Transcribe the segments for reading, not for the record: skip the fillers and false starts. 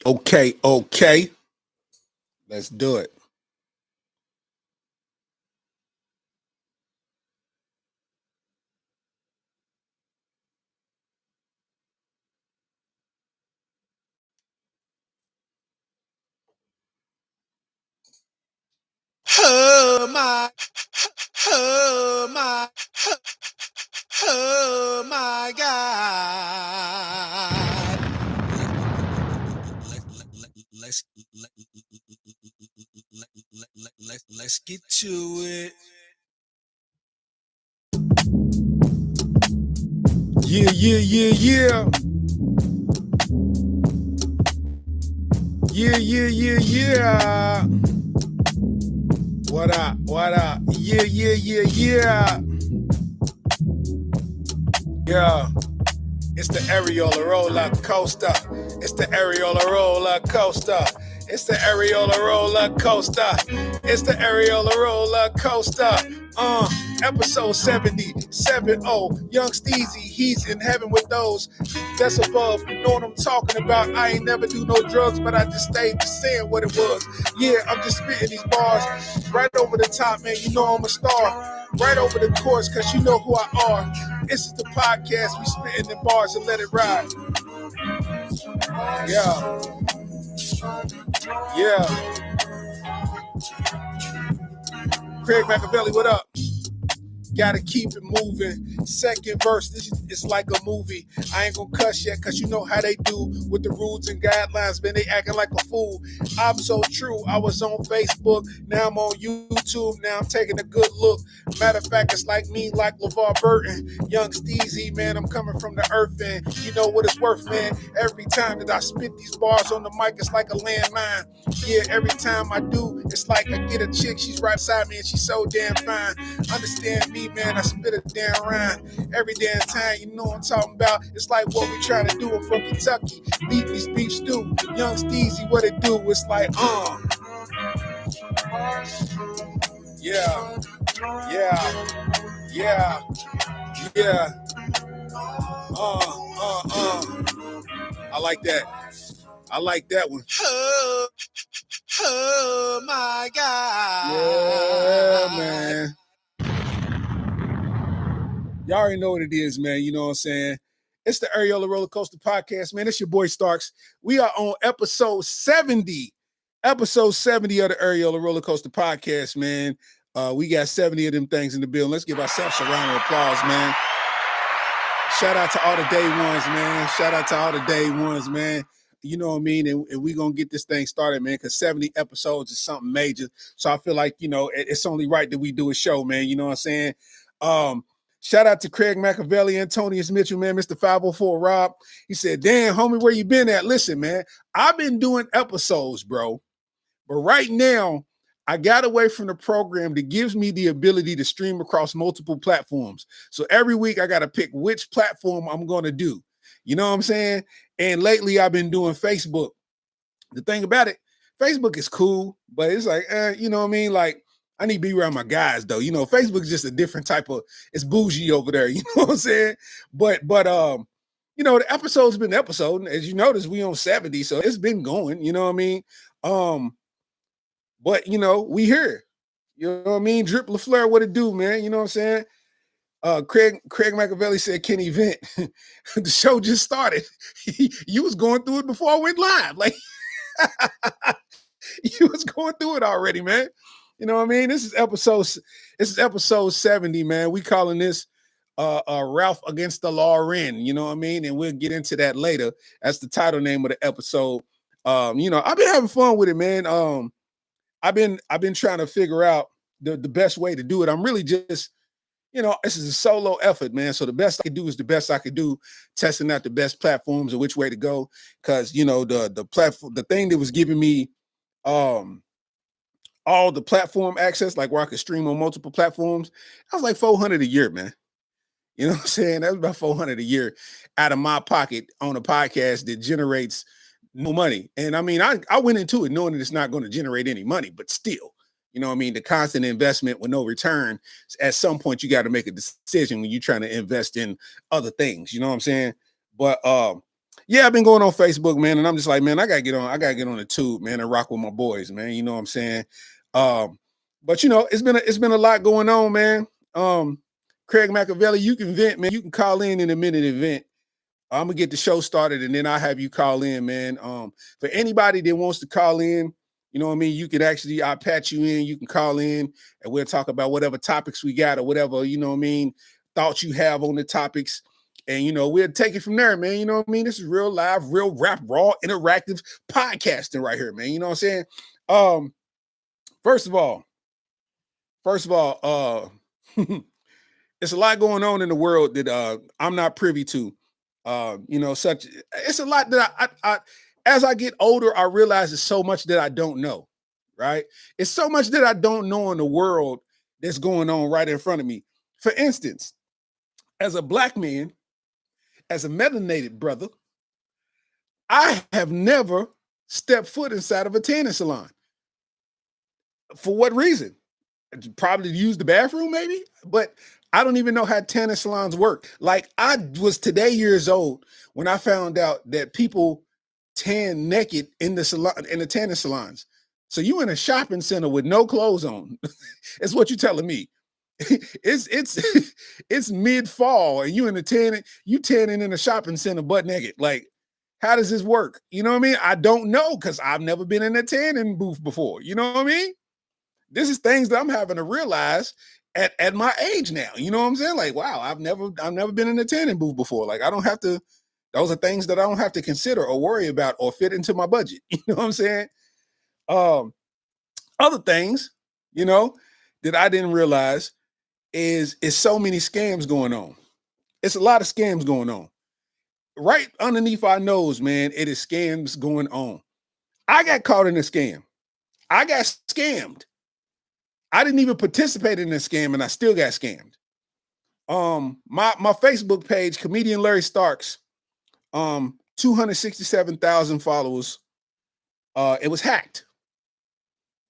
Okay. Let's do it. Oh my, oh my, oh my God. Let's let's get to it. Yeah. Yeah. What up? Yeah. Yeah. It's the Areola Rollercoaster. It's the Areola Rollercoaster. It's the Areola Rollercoaster. It's the Areola Rollercoaster. Episode 70, Young Steezy, he's in heaven with those that's above. Know what I'm talking about? I ain't never do no drugs, but I just stayed saying what it was. Yeah, I'm just spitting these bars right over the top, man. You know I'm a star. Right over the course, cause you know who I are. This is the podcast. We spitting the bars and let it ride. Yeah. Craig Machiavelli, what up? Gotta keep it moving. Second verse, this is like a movie. I ain't gonna cuss yet, cause you know how they do with the rules and guidelines, man. They acting like a fool. I'm so true. I was on Facebook, now I'm on YouTube, now I'm taking a good look. Matter of fact, it's like me, like LeVar Burton. Young Steezy, man, I'm coming from the earth, and you know what it's worth, man. Every time that I spit these bars on the mic, it's like a landmine. Yeah, every time I do, it's like I get a chick, she's right beside me, and she's so damn fine. Understand me, man, I spit a damn rhyme every damn time. You know what I'm talking about? It's like what we trying to do. I'm from Kentucky. Beef stew. Young Steezy, what it do? It's like, Yeah. I like that one. Oh my God. Yeah, man. Y'all already know what it is, man. You know what I'm saying? It's the Areola Rollercoaster podcast, man. It's your boy Starks. We are on episode 70. Episode 70 of the Areola Rollercoaster podcast, man. We got 70 of them things in the building. Let's give ourselves a round of applause, man. Shout out to all the day ones, man. You know what I mean? And we're going to get this thing started, man, because 70 episodes is something major. So I feel like, it's only right that we do a show, man. You know what I'm saying? Shout out to Craig Machiavelli, Antonius Mitchell, man, Mr. 504 Rob. He said, damn, homie, where you been at? Listen, man, I've been doing episodes, bro. But right now, I got away from the program that gives me the ability to stream across multiple platforms. So every week I got to pick which platform I'm going to do. You know what I'm saying? And lately I've been doing Facebook. The thing about it, Facebook is cool, but it's like, you know what I mean? Like, I need to be around my guys though. You know, Facebook is just a different type of, it's bougie over there. You know what I'm saying? But the episode's been episode. As you notice, we on 70, so it's been going, you know what I mean? But we here. You know what I mean? Drip LaFleur, what it do, man? You know what I'm saying? Craig Machiavelli said, "Can he vent?" The show just started. You was going through it before I went live. Like you was going through it already, man. You know what I mean? This is episode 70, man. We calling this Ralph against the LAWren. You know what I mean? And we'll get into that later. That's the title name of the episode. I've been having fun with it, man. I've been trying to figure out the best way to do it. I'm really just, this is a solo effort, man. So the best I can do is the best I could do, testing out the best platforms and which way to go. Cause the platform, the thing that was giving me all the platform access, like where I could stream on multiple platforms, I was like $400 a year, man. You know what I'm saying? That was about $400 a year out of my pocket on a podcast that generates no money. And I mean, I went into it knowing that it's not going to generate any money, but still, you know what I mean? The constant investment with no return, at some point you got to make a decision when you're trying to invest in other things. You know what I'm saying? But Yeah, I've been going on Facebook, man, and I'm just like, man, I gotta get on the tube, man, and rock with my boys, man. You know what I'm saying? Um, but it's been a lot going on, man. Craig Machiavelli, you can vent, man. You can call in a minute and vent. I'm gonna get the show started, and then I'll have you call in, man. For anybody that wants to call in, you know what I mean. You can actually, I'll patch you in. You can call in, and we'll talk about whatever topics we got or whatever, you know what I mean, thoughts you have on the topics, and we'll take it from there, man. You know what I mean. This is real live, real rap, raw, interactive podcasting right here, man. You know what I'm saying? Um, first of all, first of all, it's a lot going on in the world that I'm not privy to. Such it's a lot that I as I get older, I realize there's so much that I don't know. Right? It's so much that I don't know in the world that's going on right in front of me. For instance, as a black man, as a melanated brother, I have never stepped foot inside of a tanning salon. For what reason? Probably to use the bathroom, maybe, but I don't even know how tanning salons work. Like I was today years old when I found out that people tan naked in the salon in the tanning salons. So you in a shopping center with no clothes on. It's what you're telling me. It's it's mid fall and you tanning in a shopping center butt naked. Like, how does this work? You know what I mean? I don't know because I've never been in a tanning booth before. You know what I mean? This is things that I'm having to realize at my age now. You know what I'm saying? Like, wow, I've never been in a tanning booth before. Like, I don't have to. Those are things that I don't have to consider or worry about or fit into my budget. You know what I'm saying? Um, Other things, you know, that I didn't realize is so many scams going on. It's a lot of scams going on. Right underneath our nose, man, it is scams going on. I got caught in a scam. I got scammed. I didn't even participate in this scam and I still got scammed. My Facebook page, comedian Larry Starks, 267,000 followers. It was hacked.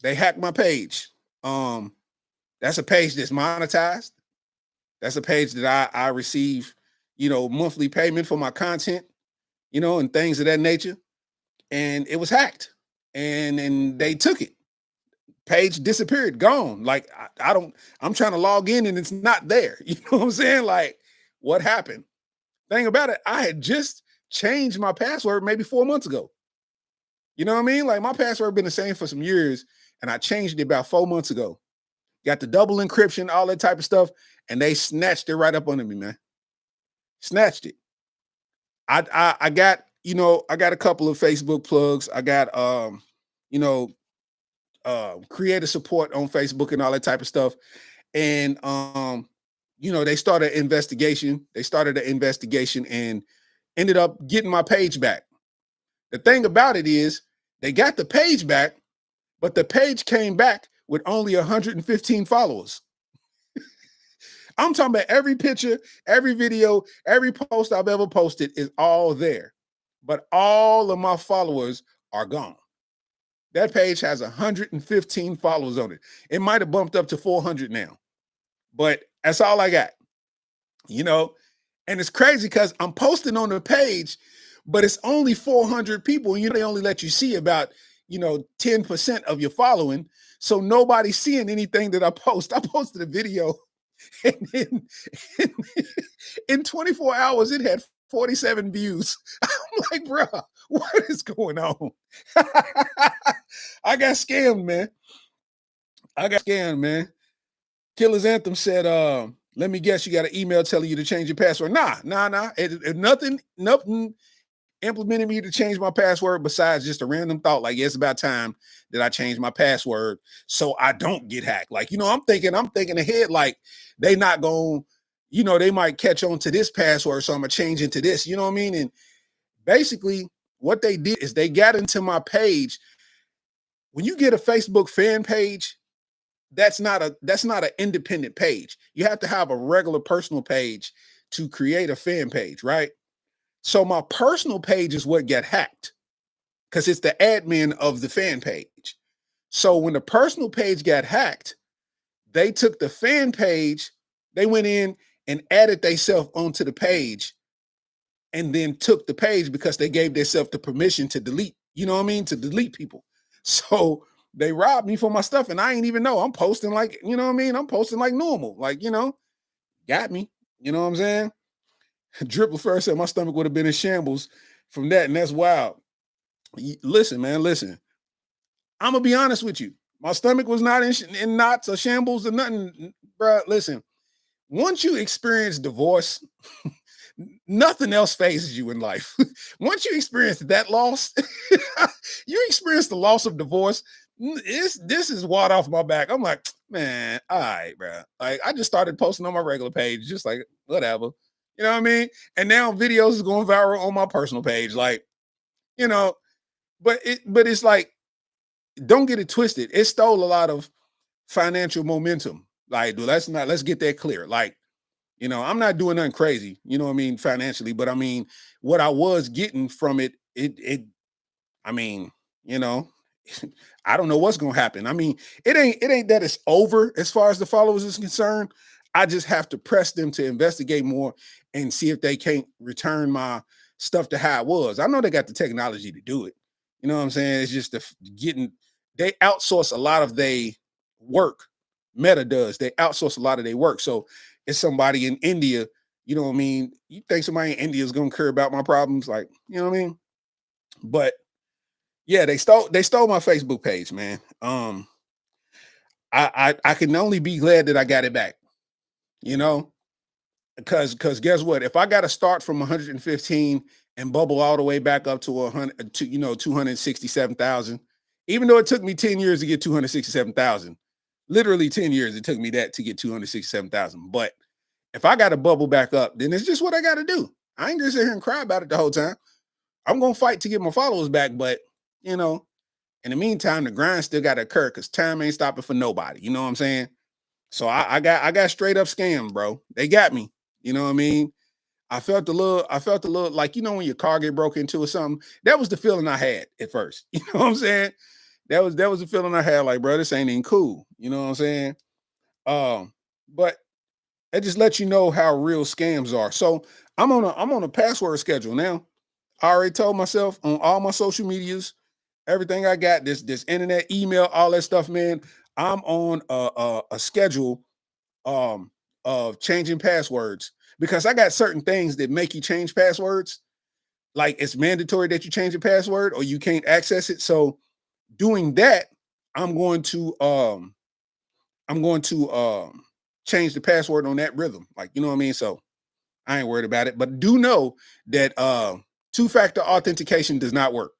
They hacked my page. That's a page that's monetized. That's a page that I receive, monthly payment for my content, and things of that nature. And it was hacked. And they took it. Page disappeared, gone. Like I don't, I'm trying to log in and it's not there. You know what I'm saying? Like, what happened? Thing about it, I had just changed my password maybe 4 months ago. You know what I mean? Like my password been the same for some years, and I changed it about 4 months ago. Got the double encryption, all that type of stuff, and they snatched it right up under me, man. Snatched it. I got, I got a couple of Facebook plugs. I got you know, creator support on Facebook and all that type of stuff. And they started an investigation. They started an investigation and ended up getting my page back. The thing about it is they got the page back, but the page came back with only 115 followers. I'm talking about every picture, every video, every post I've ever posted is all there. But all of my followers are gone. That page has 115 followers on it. It might have bumped up to 400 now, but that's all I got, you know? And it's crazy because I'm posting on the page, but it's only 400 people. And they only let you see about, 10% of your following. So nobody's seeing anything that I post. I posted a video and in 24 hours, it had 47 views. I'm like, bro, what is going on? I got scammed, man. I got scammed, man. Killer's Anthem said, let me guess, you got an email telling you to change your password. Nah. Nothing implemented me to change my password besides just a random thought. Like, yeah, it's about time that I change my password so I don't get hacked. Like, I'm thinking ahead, like they not going, they might catch on to this password. So I'm gonna change into this, you know what I mean? And basically what they did is they got into my page. When you get a Facebook fan page, that's not an independent page. You have to have a regular personal page to create a fan page, right? So my personal page is what got hacked because it's the admin of the fan page. So when the personal page got hacked, they took the fan page, they went in and added themselves onto the page and then took the page because they gave themselves the permission to delete, you know what I mean? To delete people. So they robbed me for my stuff and I ain't even know. I'm posting like, you know what I mean? I'm posting like normal. Like, got me. You know what I'm saying? Drip first said my stomach would have been in shambles from that, and that's wild. Listen, man, listen. I'm gonna be honest with you. My stomach was not in knots or shambles or nothing, bro. Listen, once you experience divorce, nothing else phases you in life. Once you experience that loss, you experience the loss of divorce. This is water off my back. I'm like, man, all right, bro. Like, I just started posting on my regular page, just like whatever. You know what I mean? And now videos is going viral on my personal page. Like, you know, but it's like, don't get it twisted. It stole a lot of financial momentum. Like, dude, let's get that clear. Like, I'm not doing nothing crazy, you know what I mean, financially, but I mean, what I was getting from I mean, you know, I don't know what's gonna happen. I mean, it ain't that it's over as far as the followers is concerned. I just have to press them to investigate more and see if they can't return my stuff to how it was. I know they got the technology to do it. You know what I'm saying? It's just getting they outsource a lot of their work. Meta does. They outsource a lot of their work. So it's somebody in India, you know what I mean? You think somebody in India is gonna care about my problems? Like, you know what I mean? But yeah, they stole my Facebook page, man. I can only be glad that I got it back, you know, because guess what? If I got to start from 115 and bubble all the way back up to 100 to 267,000, even though it took me 10 years to get 267,000, literally 10 years it took me that to get 267,000. But if I got to bubble back up, then it's just what I got to do. I ain't just sit here and cry about it the whole time. I'm gonna fight to get my followers back, but you know, in the meantime, the grind still got to occur because time ain't stopping for nobody. You know what I'm saying? So I got straight up scammed, bro. They got me. You know what I mean? I felt a little like, when your car get broke into or something. That was the feeling I had at first. You know what I'm saying? That was the feeling I had, like, bro, this ain't even cool. You know what I'm saying? But it just lets you know how real scams are. So I'm on a password schedule now. I already told myself on all my social medias, everything I got, this internet, email, all that stuff, man. I'm on a schedule um of changing passwords because I got certain things that make you change passwords. Like, it's mandatory that you change your password or you can't access it. So doing that, I'm going to change the password on that rhythm. Like, you know what I mean? So I ain't worried about it, but do know that two-factor authentication does not work.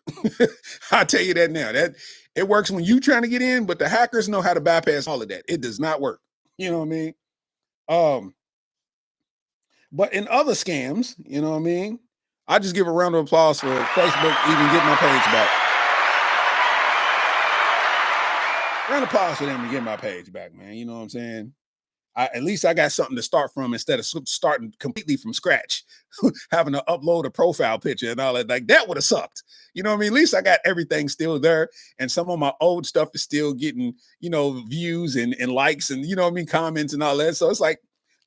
I'll tell you that now. That it works when you trying to get in, but the hackers know how to bypass all of that. It does not work. You know what I mean? Um, but in other scams, you know what I mean? I just give a round of applause for Facebook even getting my page back. Round of applause for them to get my page back, man. You know what I'm saying? At least I got something to start from instead of starting completely from scratch, having to upload a profile picture and all that. Like, that would have sucked. You know what I mean? At least I got everything still there, and some of my old stuff is still getting, views and likes and, you know what I mean, comments and all that. So it's like,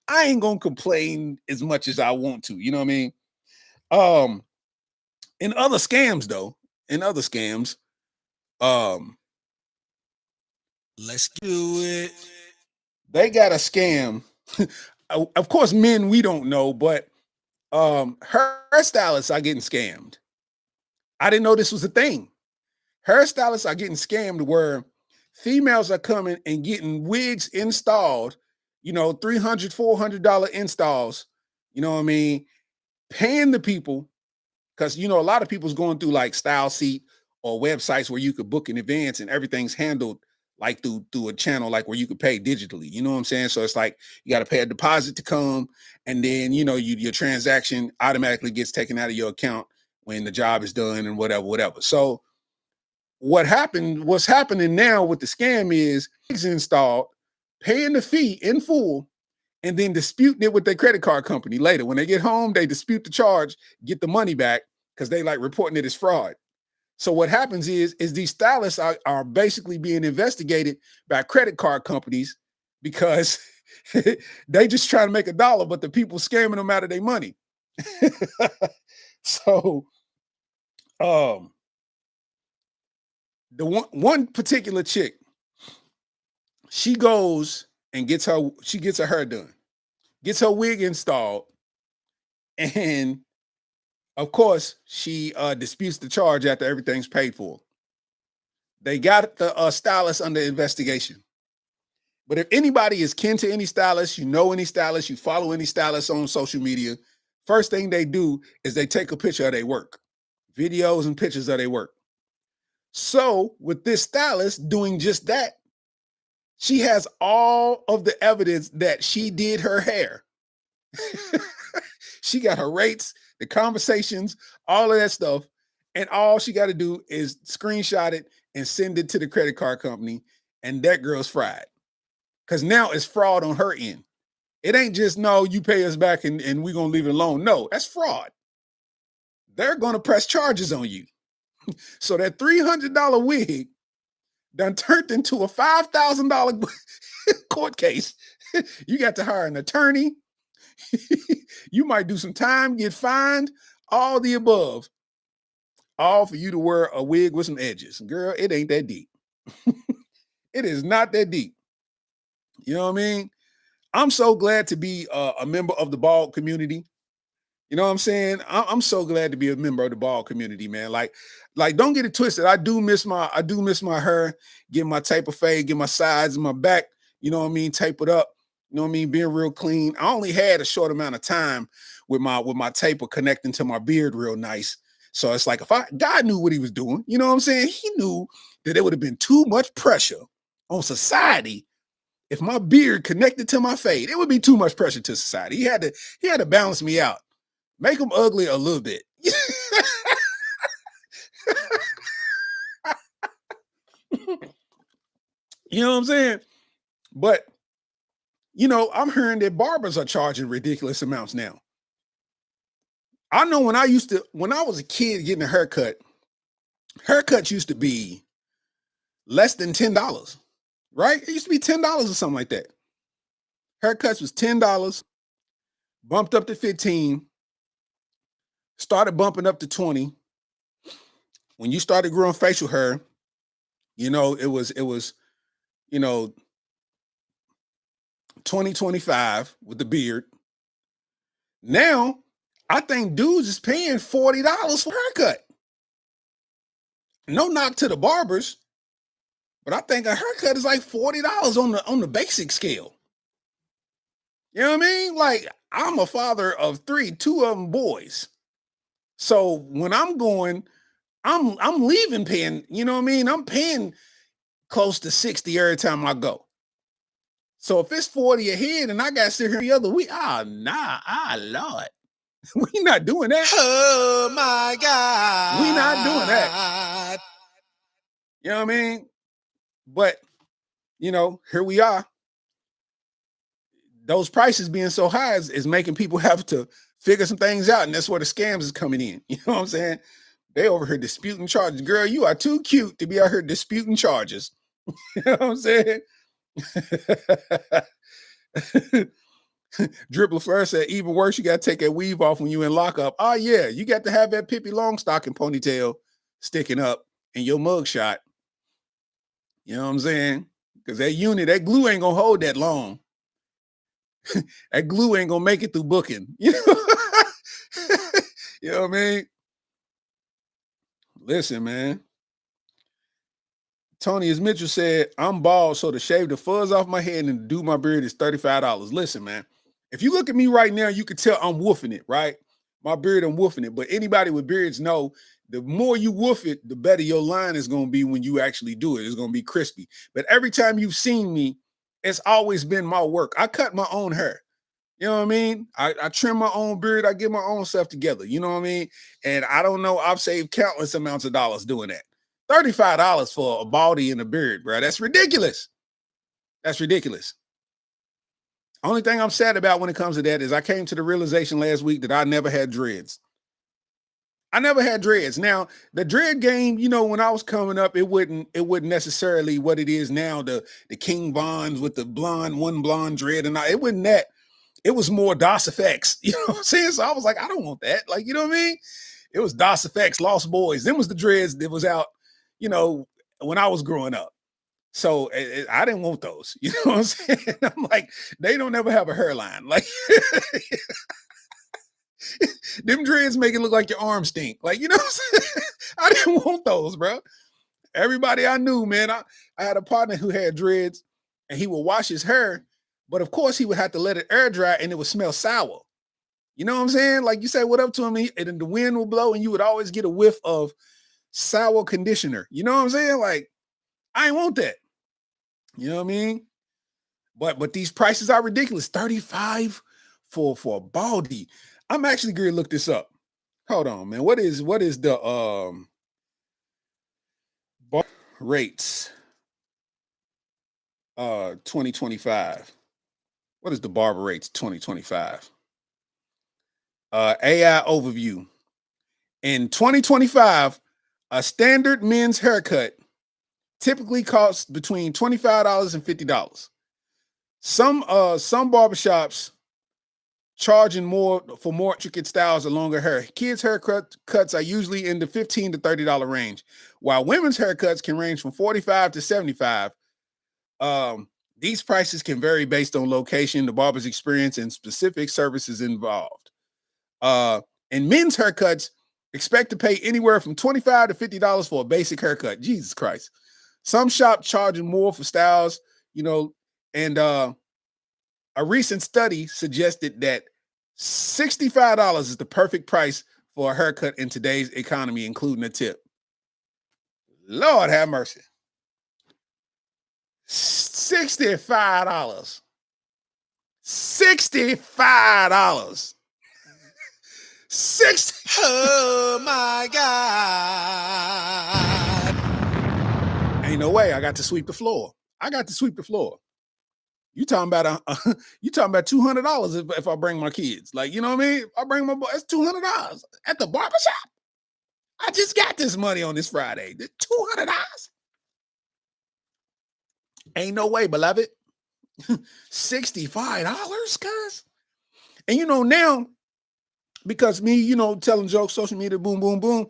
I ain't gonna complain as much as I want to. You know what I mean? Um, in other scams though, um, let's do it. They got a scam. Of course, men we don't know, but hairstylists are getting scammed. I didn't know this was a thing. Hairstylists are getting scammed where females are coming and getting wigs installed, $300, $400 installs, you know what I mean? Paying the people, because a lot of people's going through like Style Seat or websites where you could book in advance and everything's handled like through a channel like where you could pay digitally. You know what I'm saying? So it's like you got to pay a deposit to come, and then your transaction automatically gets taken out of your account when the job is done and whatever. So what's happening now with the scam is it's installed, paying the fee in full, and then disputing it with their credit card company later. When they get home, they dispute the charge, get the money back because they like reporting it as fraud. So what happens is these stylists are basically being investigated by credit card companies because they just trying to make a dollar, but the people scamming them out of their money. So um the one particular chick, she goes and she gets her hair done, gets her wig installed, and of course she disputes the charge after everything's paid for. They got the stylist under investigation. But if anybody is kin to any stylist, you know any stylist, you follow any stylist on social media, first thing they do is they take a picture of their work, videos and pictures of their work. So with this stylist doing just that, she has all of the evidence that she did her hair. She got her rates, the conversations, all of that stuff. And all she got to do is screenshot it and send it to the credit card company. And that girl's fried. Because now it's fraud on her end. It ain't just, no, you pay us back and we're going to leave it alone. No, that's fraud. They're going to press charges on you. So that $300 wig done turned into a $5,000 court case. You got to hire an attorney. You might do some time, get fined, all the above. All for you to wear a wig with some edges. Girl, it ain't that deep. It is not that deep. You know what I mean? I'm so glad to be a member of the bald community. You know what I'm saying? I'm so glad to be a member of the bald community, man. Like, don't get it twisted. I do miss my hair, get my taper fade, get my sides and my back, you know what I mean, tape it up. You know what I mean? Being real clean. I only had a short amount of time with my taper connecting to my beard real nice. So it's like, God knew what he was doing, you know what I'm saying? He knew that it would have been too much pressure on society if my beard connected to my fade. It would be too much pressure to society. He had to balance me out. Make them ugly a little bit. You know what I'm saying? But, you know, I'm hearing that barbers are charging ridiculous amounts now. I know when I was a kid getting a haircut, haircuts used to be less than $10, right? It used to be $10 or something like that. Haircuts was $10, bumped up to 15, started bumping up to 20. When you started growing facial hair, you know, it was, you know, 2025 with the beard. Now, I think dudes is paying $40 for a haircut. No knock to the barbers, but I think a haircut is like $40 on the basic scale. You know what I mean? Like, I'm a father of 3, 2 of them boys. So when I'm going, I'm leaving paying, you know what I mean? I'm paying close to 60 every time I go. So if it's 40 a head and I got to sit here the other week, Lord. We not doing that. Oh my God. We not doing that. You know what I mean? But, you know, here we are. Those prices being so high is making people have to figure some things out. And that's where the scams is coming in. You know what I'm saying? They over here disputing charges. Girl, you are too cute to be out here disputing charges. You know what I'm saying? Dribbler first said, even worse, you got to take that weave off when you in lockup. Oh, yeah, you got to have that Pippi Longstocking ponytail sticking up in your mugshot. You know what I'm saying? Because that glue ain't going to hold that long. That glue ain't going to make it through booking. You know what I mean? Listen, man. Tony, as Mitchell said, I'm bald, so to shave the fuzz off my head and do my beard is $35. Listen, man, if you look at me right now, you can tell I'm woofing it, right? My beard, I'm woofing it. But anybody with beards know the more you woof it, the better your line is going to be when you actually do it. It's going to be crispy. But every time you've seen me, it's always been my work. I cut my own hair. You know what I mean? I trim my own beard. I get my own stuff together. You know what I mean? And I don't know. I've saved countless amounts of dollars doing that. $35 for a baldy and a beard, bro. That's ridiculous. That's ridiculous. Only thing I'm sad about when it comes to that is I came to the realization last week that I never had dreads. I never had dreads. Now, the dread game, you know, when I was coming up, it wouldn't necessarily what it is now, the King Bonds with the one blonde dread, and it wasn't that. It was more DOS effects. You know what I'm saying? So I was like, I don't want that. Like, you know what I mean? It was DOS Effects, Lost Boys. Them was the dreads that was out, you know, when I was growing up. So I didn't want those. You know what I'm saying? I'm like, they don't ever have a hairline. Like them dreads make it look like your arms stink. Like, you know what I'm saying? I didn't want those, bro. Everybody I knew, man, I had a partner who had dreads and he would wash his hair, but of course he would have to let it air dry and it would smell sour. You know what I'm saying? Like you say what up to him and then the wind will blow and you would always get a whiff of sour conditioner. You know what I'm saying? Like, I ain't want that. You know what I mean? But these prices are ridiculous. 35 for a baldy. I'm actually going to look this up. Hold on, man. What is the bar rates 2025? What is the barber rates 2025? AI overview. In 2025, a standard men's haircut typically costs between $25 and $50. Some barbershops charging more for more intricate styles or longer hair. Kids' haircuts are usually in the $15 to $30 range, while women's haircuts can range from $45 to $75. These prices can vary based on location, the barber's experience, and specific services involved. And men's haircuts, expect to pay anywhere from $25 to $50 for a basic haircut. Jesus Christ. Some shops charging more for styles, you know, and a recent study suggested that $65 is the perfect price for a haircut in today's economy, including a tip. Lord have mercy. $65. $65. 60. Oh my God. Ain't no way I got to sweep the floor. You talking about $200 if I bring my kids. Like, you know what I mean? If I bring my boy, it's $200 at the barbershop. I just got this money on this Friday. $200. Ain't no way, beloved. $65, guys. And you know, now, because me, you know, telling jokes, social media, boom, boom, boom.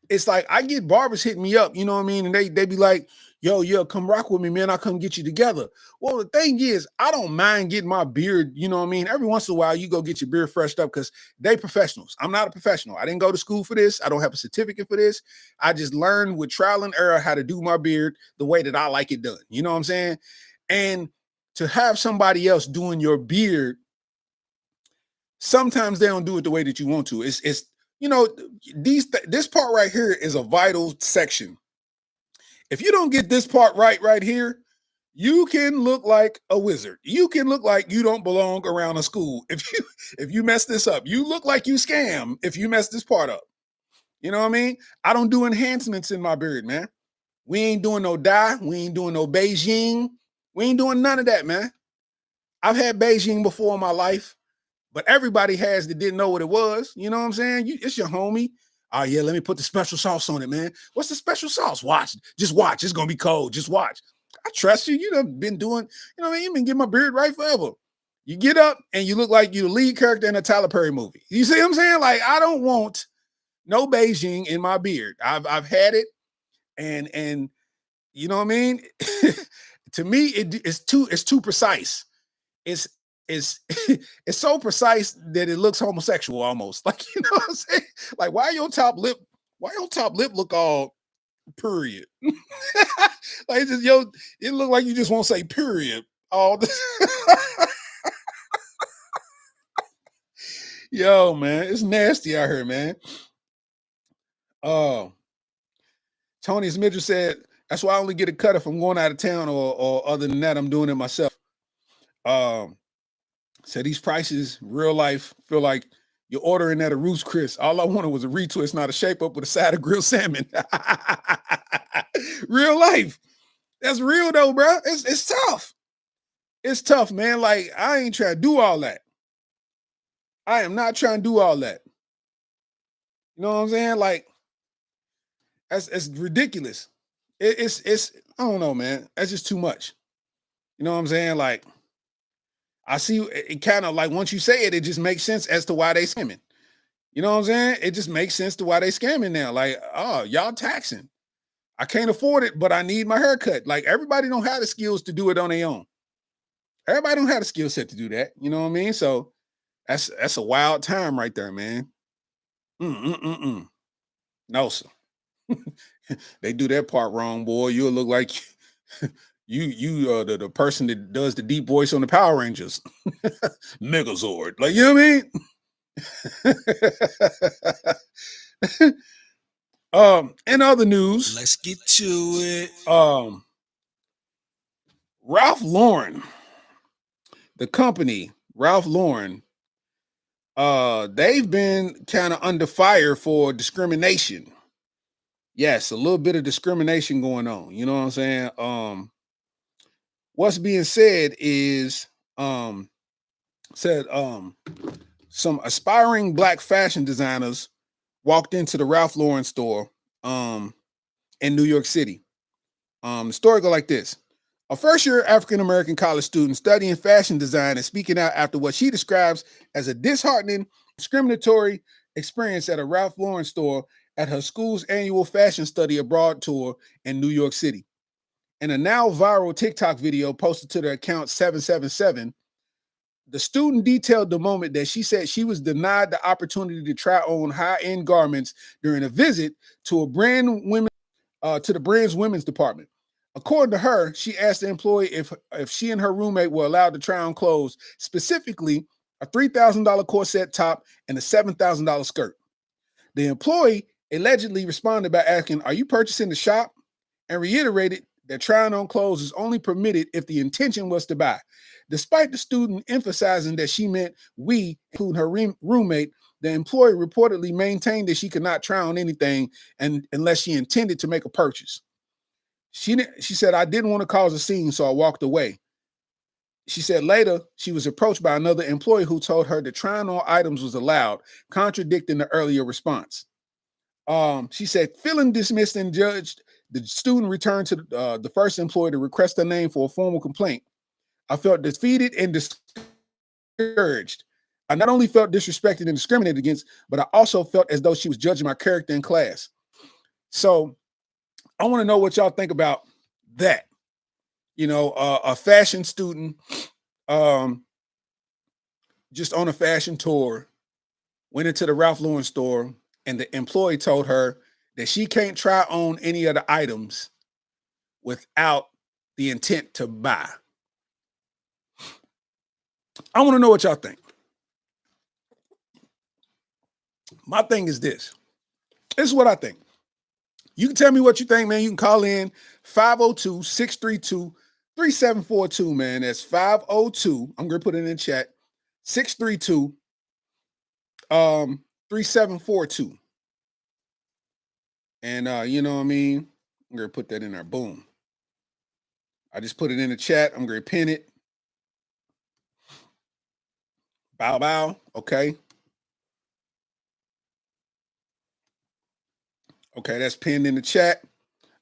It's like I get barbers hitting me up, you know what I mean? And they be like, yo, come rock with me, man. I'll come get you together. Well, the thing is, I don't mind getting my beard, you know what I mean? Every once in a while, you go get your beard freshed up because they professionals. I'm not a professional. I didn't go to school for this. I don't have a certificate for this. I just learned with trial and error how to do my beard the way that I like it done. You know what I'm saying? And to have somebody else doing your beard, sometimes they don't do it the way that you want to. It's you know, this part right here is a vital section. If you don't get this part right here, you can look like a wizard. You can look like you don't belong around a school. If you mess this up, you look like you scam if you mess this part up. You know what I mean? I don't do enhancements in my beard, man. We ain't doing no dye. We ain't doing no Beijing. We ain't doing none of that, man. I've had Beijing before in my life. But everybody has that didn't know what it was. You know what I'm saying? It's your homie. Oh, yeah, let me put the special sauce on it, man. What's the special sauce? Watch. Just watch. It's going to be cold. Just watch. I trust you. You've been doing, you know what I mean? You've been getting my beard right forever. You get up and you look like you're the lead character in a Tyler Perry movie. You see what I'm saying? Like, I don't want no Beijing in my beard. I've had it. And you know what I mean? To me, it's too precise. It's so precise that it looks homosexual almost. Like, you know what I'm saying? Like, why your top lip look all period? Like, it look like you just won't say period all the Yo, man, it's nasty out here, man. Tony's Midget said, that's why I only get a cut if I'm going out of town, or other than that, I'm doing it myself. So these prices, real life, feel like you're ordering at a Roost Chris. All I wanted was a retwist, not a shape up with a side of grilled salmon. Real life. That's real though, bro. It's tough. It's tough, man. Like, I ain't trying to do all that. I am not trying to do all that. You know what I'm saying? Like, it's ridiculous. It's I don't know, man. That's just too much. You know what I'm saying? Like, I see it kind of like once you say it, it just makes sense as to why they scamming. You know what I'm saying? It just makes sense to why they scamming now. Like, oh, y'all taxing. I can't afford it, but I need my haircut. Like everybody don't have the skills to do it on their own. Everybody don't have the skill set to do that. You know what I mean? So that's a wild time right there, man. Mm-mm-mm-mm. No, sir. They do that part wrong, boy. You'll look like the person that does the deep voice on the Power Rangers. Megazord. Like, you know what I mean? In other news, Let's get to it. Ralph Lauren, the company, Ralph Lauren, they've been kind of under fire for discrimination. Yes, a little bit of discrimination going on. You know what I'm saying? What's being said is said some aspiring black fashion designers walked into the Ralph Lauren store in New York City. The story go like this. A first-year African-American college student studying fashion design is speaking out after what she describes as a disheartening, discriminatory experience at a Ralph Lauren store at her school's annual fashion study abroad tour in New York City. In a now viral TikTok video posted to their account 777, the student detailed the moment that she said she was denied the opportunity to try on high-end garments during a visit to the brand's women's department. According to her, she asked the employee if she and her roommate were allowed to try on clothes, specifically a $3,000 corset top and a $7,000 skirt. The employee allegedly responded by asking, "Are you purchasing the shop?" and reiterated that trying on clothes is only permitted if the intention was to buy. Despite the student emphasizing that she meant we, including her roommate, the employee reportedly maintained that she could not try on anything unless she intended to make a purchase. She said, "I didn't want to cause a scene, so I walked away." She said later she was approached by another employee who told her that trying on items was allowed, contradicting the earlier response. She said, feeling dismissed and judged, the student returned to the first employee to request her name for a formal complaint. "I felt defeated and discouraged. I not only felt disrespected and discriminated against, but I also felt as though she was judging my character in class." So I want to know what y'all think about that. You know, a fashion student um, just on a fashion tour went into the Ralph Lauren store, and the employee told her that she can't try on any of the items without the intent to buy. I want to know what y'all think. My thing is this. This is what I think. You can tell me what you think, man. You can call in 502-632-3742, man. That's 502. I'm going to put it in the chat. 632 3742. And you know what I mean? I'm going to put that in there. Boom. I just put it in the chat. I'm going to pin it. Bow, bow. Okay. Okay, that's pinned in the chat.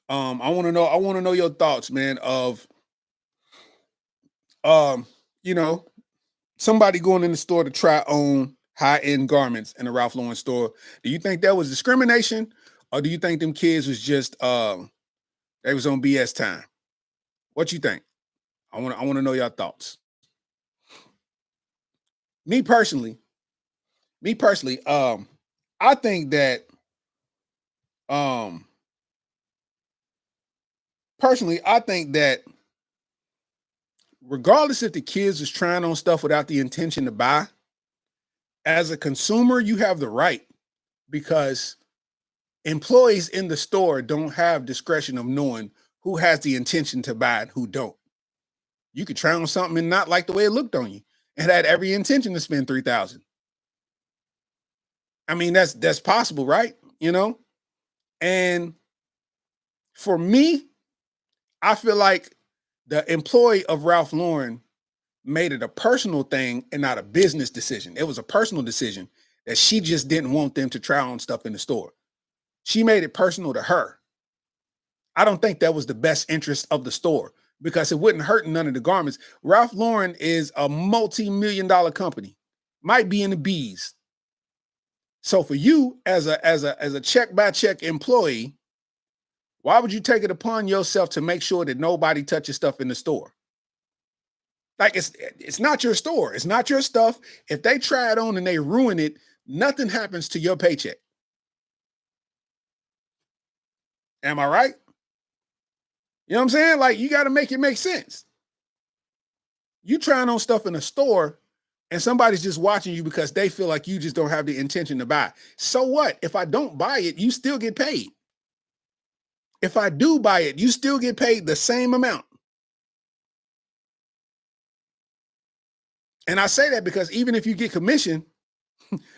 I want to know your thoughts, man, of you know, somebody going in the store to try on high-end garments in the Ralph Lauren store. Do you think that was discrimination, or do you think them kids was just they was on BS time? What you think? I want to know your thoughts. Me personally, I think that um I think that regardless if the kids is trying on stuff without the intention to buy, as a consumer, you have the right, because employees in the store don't have discretion of knowing who has the intention to buy it, who don't. You could try on something and not like the way it looked on you, and had every intention to spend $3,000. I mean, that's possible, right? You know, and for me, I feel like the employee of Ralph Lauren made it a personal thing and not a business decision. It was a personal decision that she just didn't want them to try on stuff in the store. She made it personal to her. I don't think that was the best interest of the store, because it wouldn't hurt none of the garments. Ralph Lauren is a multi-million-dollar company, might be in the B's. So for you as a check by check employee, why would you take it upon yourself to make sure that nobody touches stuff in the store? Like it's not your store. It's not your stuff. If they try it on and they ruin it, nothing happens to your paycheck. Am I right? You know what I'm saying? Like you got to make it make sense. You trying on stuff in a store and somebody's just watching you because they feel like you just don't have the intention to buy. So what? If I don't buy it, you still get paid. If I do buy it, you still get paid the same amount. And I say that because even if you get commission,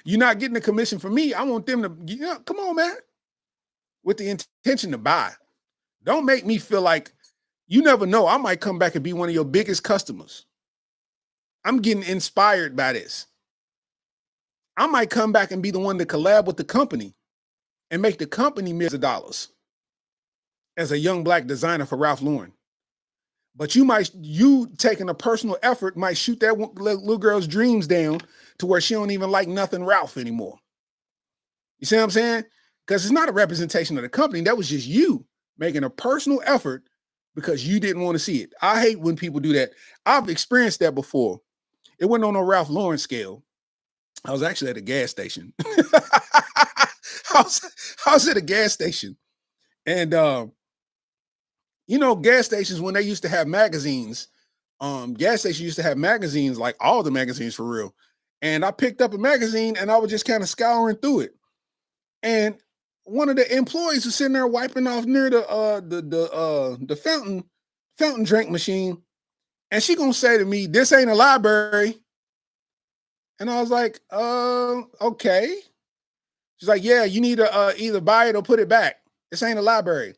you're not getting the commission from me. I want them to, come on, man, with the intention to buy. Don't make me feel like you never know. I might come back and be one of your biggest customers. I'm getting inspired by this. I might come back and be the one to collab with the company and make the company millions of dollars as a young black designer for LAWren. But you taking a personal effort might shoot that little girl's dreams down to where she don't even like nothing Ralph anymore. You see what I'm saying? Because it's not a representation of the company. That was just you making a personal effort because you didn't want to see it. I hate when people do that. I've experienced that before. It wasn't on no Ralph Lauren scale. I was actually at a gas station. I was at a gas station. And, gas stations, when they used to have magazines, gas stations used to have magazines, like all the magazines for real. And I picked up a magazine and I was just kind of scouring through it. And one of the employees was sitting there wiping off near the fountain drink machine. And she gonna say to me, "This ain't a library." And I was like, okay. She's like, "Yeah, you need to either buy it or put it back. This ain't a library."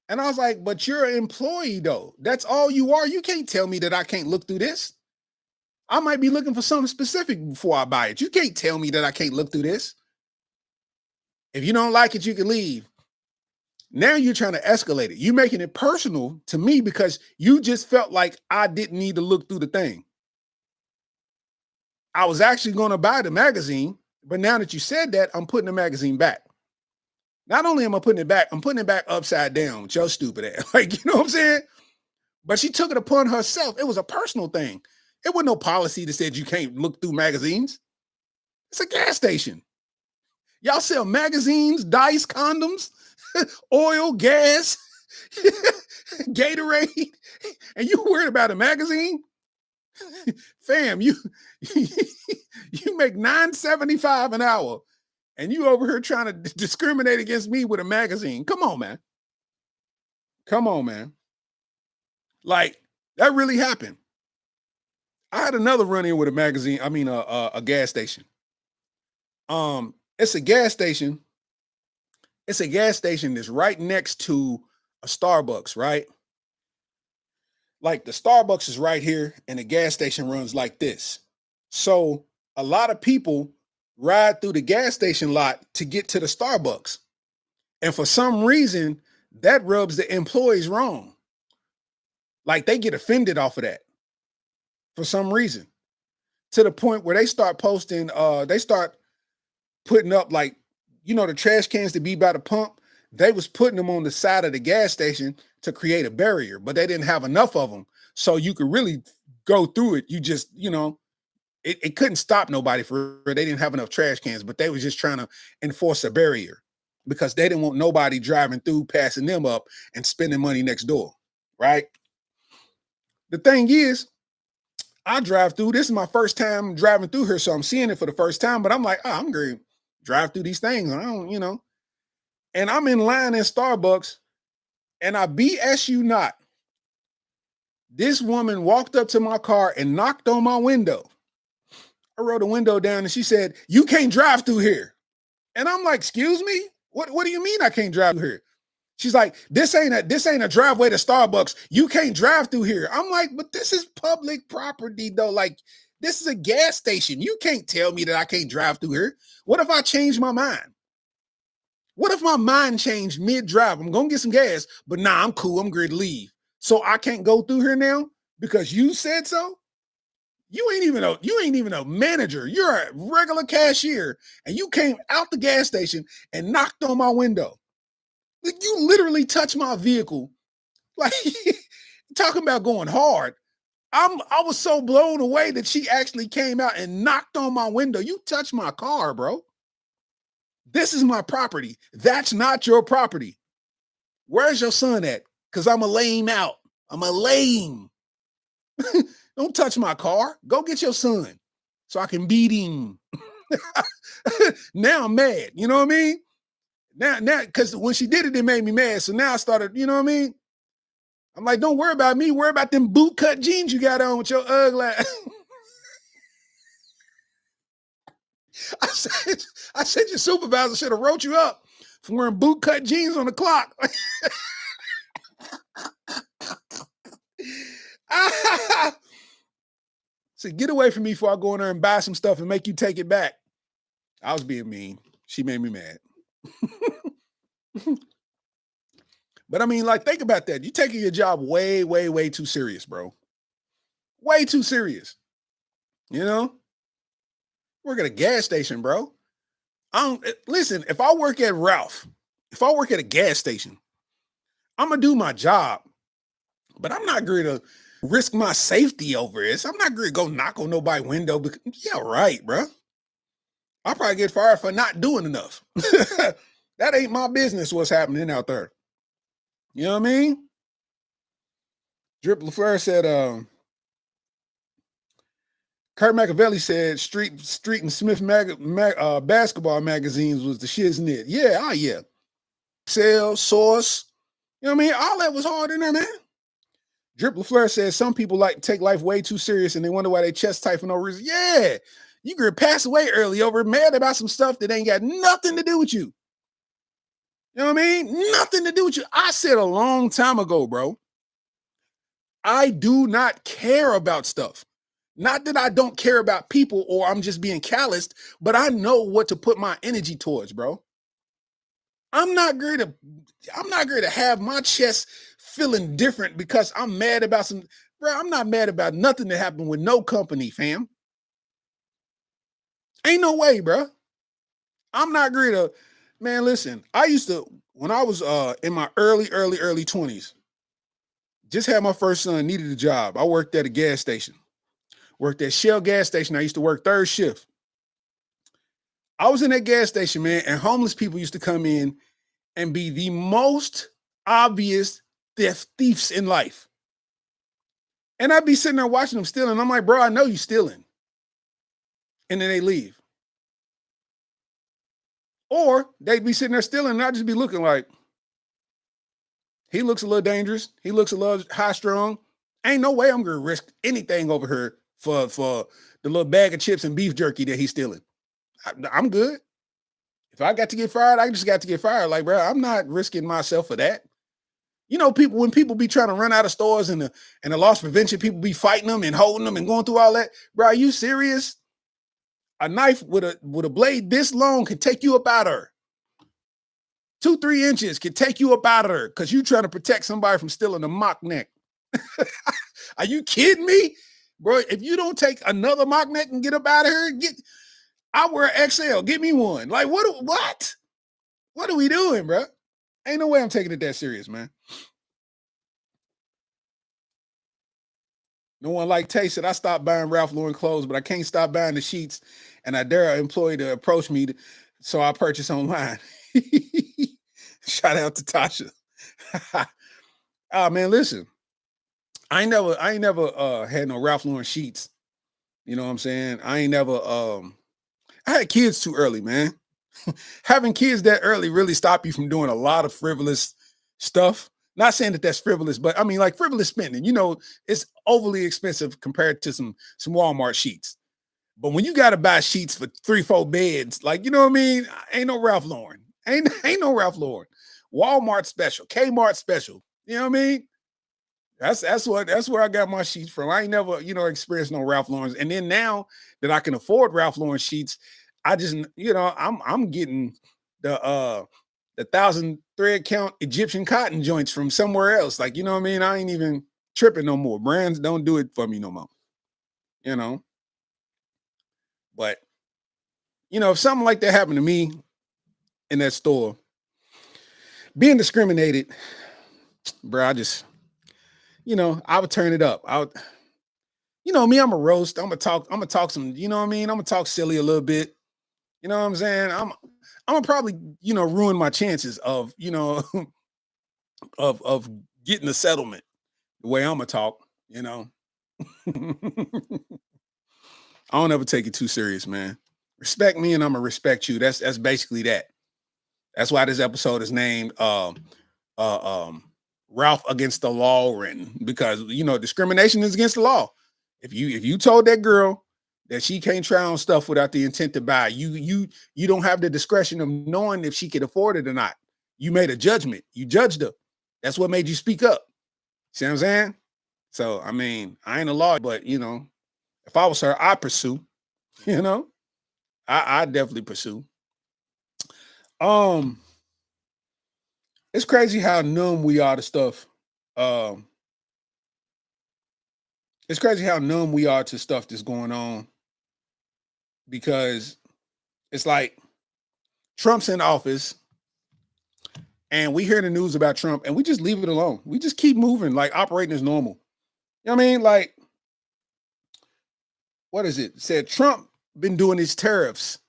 And I was like, "But you're an employee though. That's all you are. You can't tell me that I can't look through this. I might be looking for something specific before I buy it. You can't tell me that I can't look through this. If you don't like it, you can leave." Now you're trying to escalate it. You're making it personal to me because you just felt like I didn't need to look through the thing. I was actually going to buy the magazine, but now that you said that, I'm putting the magazine back. Not only am I putting it back, I'm putting it back upside down with your stupid ass. Like, you know what I'm saying? But she took it upon herself. It was a personal thing. It wasn't no policy that said you can't look through magazines. It's a gas station. Y'all sell magazines, dice, condoms, oil, gas, Gatorade, and you worried about a magazine? Fam, you make $9.75 an hour, and you over here trying to discriminate against me with a magazine. Come on, man. Come on, man. Like, that really happened. I had another run-in with a magazine, a gas station. It's a gas station. It's a gas station that's right next to a Starbucks, right? Like the Starbucks is right here and the gas station runs like this. So a lot of people ride through the gas station lot to get to the Starbucks. And for some reason, that rubs the employees wrong. Like they get offended off of that for some reason, to the point where they start posting, they start putting up like, the trash cans to be by the pump. They was putting them on the side of the gas station to create a barrier, but they didn't have enough of them. So you could really go through it. You just, it couldn't stop nobody for they didn't have enough trash cans, but they was just trying to enforce a barrier because they didn't want nobody driving through, passing them up and spending money next door. Right. The thing is, I drive through. This is my first time driving through here. So I'm seeing it for the first time, but I'm like, I'm going to drive through these things. I don't, and I'm in line in Starbucks and I BS you not. This woman walked up to my car and knocked on my window. I rolled the window down and she said, "You can't drive through here." And I'm like, "Excuse me? What do you mean I can't drive through here?" She's like, this ain't a driveway to Starbucks. You can't drive through here. I'm like, "But this is public property though. Like, this is a gas station. You can't tell me that I can't drive through here. What if I change my mind? What if my mind changed mid-drive? I'm going to get some gas, but nah, I'm cool. I'm going to leave. So I can't go through here now because you said so?" You ain't even a manager. You're a regular cashier, and you came out the gas station and knocked on my window. Like, you literally touched my vehicle. Like, talking about going hard. I was so blown away that she actually came out and knocked on my window. You touched my car, bro. This is my property. That's not your property. Where's your son at? Because I'm a lame out. I'm a lame. Don't touch my car. Go get your son so I can beat him. Now I'm mad. You know what I mean? Now, because when she did it, it made me mad. So now I started, you know what I mean? I'm like, don't worry about me. Worry about them boot cut jeans you got on with your ugly. I said your supervisor should have wrote you up for wearing boot cut jeans on the clock. Said, get away from me before I go in there and buy some stuff and make you take it back. I was being mean. She made me mad. But I mean, like, think about that. You're taking your job way, way, way too serious, bro. Way too serious. You know? Work at a gas station, bro. Listen, if I work at Ralph, if I work at a gas station, I'm going to do my job. But I'm not going to risk my safety over this. I'm not going to go knock on nobody's window. Because, yeah, right, bro. I'll probably get fired for not doing enough. That ain't my business what's happening out there. You know what I mean? Drip LaFleur said, Kurt Machiavelli said Street and Smith basketball magazines was the shiznit. Yeah, yeah. Sale, Source. You know what I mean? All that was hard in there, man. Drip LaFleur says some people like to take life way too serious and they wonder why they chest tight for no reason. Yeah, you could pass away early over mad about some stuff that ain't got nothing to do with you. You know what I mean? Nothing to do with you. I said a long time ago, bro, I do not care about stuff. Not that I don't care about people or I'm just being calloused, but I know what to put my energy towards, bro. I'm not going to have my chest feeling different because I'm mad about some, bro. I'm not mad about nothing that happened with no company, fam. Ain't no way, bro. I'm not going to, man, listen, I used to, when I was in my early 20s, just had my first son, needed a job. I worked at a gas station. Worked at Shell gas station. I used to work third shift. I was in that gas station, man, and homeless people used to come in and be the most obvious thieves in life. And I'd be sitting there watching them stealing. I'm like, bro, I know you stealing. And then they leave. Or they'd be sitting there stealing and I'd just be looking like, he looks a little dangerous. He looks a little high strung. Ain't no way I'm going to risk anything over here for the little bag of chips and beef jerky that he's stealing. I'm good. If I got to get fired, I just got to get fired. Like, bro, I'm not risking myself for that. You know, when people be trying to run out of stores and the loss prevention, people be fighting them and holding them and going through all that. Bro, are you serious? A knife with a blade this long can take you up out of her. 2-3 inches can take you up out of her because you trying to protect somebody from stealing a mock neck. Are you kidding me? Bro, if you don't take another mock neck and get up out of here, I wear XL. Get me one. Like, what? What are we doing, bro? Ain't no way I'm taking it that serious, man. No one like Tay said, I stopped buying Ralph Lauren clothes, but I can't stop buying the sheets, and I dare an employee to approach me, so I purchase online. Shout out to Tasha. Oh, man, listen. I ain't never had no Ralph Lauren sheets. You know what I'm saying? I ain't never I had kids too early, man. Having kids that early really stop you from doing a lot of frivolous stuff. Not saying that that's frivolous, but I mean, like, frivolous spending. You know, it's overly expensive compared to some Walmart sheets. But when you got to buy sheets for 3-4 beds, like, you know what I mean? Ain't no Ralph Lauren. Ain't no Ralph Lauren. Walmart special, Kmart special. You know what I mean? That's where I got my sheets from. I ain't never, experienced no Ralph Lauren's. And then now that I can afford Ralph Lauren sheets, I just, I'm getting the 1,000 thread count Egyptian cotton joints from somewhere else. Like, you know what I mean? I ain't even tripping no more. Brands don't do it for me no more. you know. But if something like that happened to me in that store, being discriminated, bro, I would turn it up. Me, I'm a roast. I'm gonna talk some, you know what I mean? I'm gonna talk silly a little bit. You know what I'm saying? I'm gonna probably, ruin my chances of, of getting a settlement the way I'm gonna talk. I don't ever take it too serious, man. Respect me and I'm gonna respect you. That's basically that. That's why this episode is named uh Ralph against the LAWren, because discrimination is against the law. If you told that girl that she can't try on stuff without the intent to buy, you don't have the discretion of knowing if she could afford it or not. You made a judgment. You judged her. That's what made you speak up. See what I'm saying? So I mean, I ain't a lawyer, but if I was her, I'd pursue. You know, I definitely pursue. Um, it's crazy how numb we are to stuff. Um, it's crazy how numb we are to stuff that's going on, because it's like Trump's in office and we hear the news about Trump and we just leave it alone. We just keep moving, like operating as normal. You know what I mean? Like, what is it? It said Trump been doing these tariffs,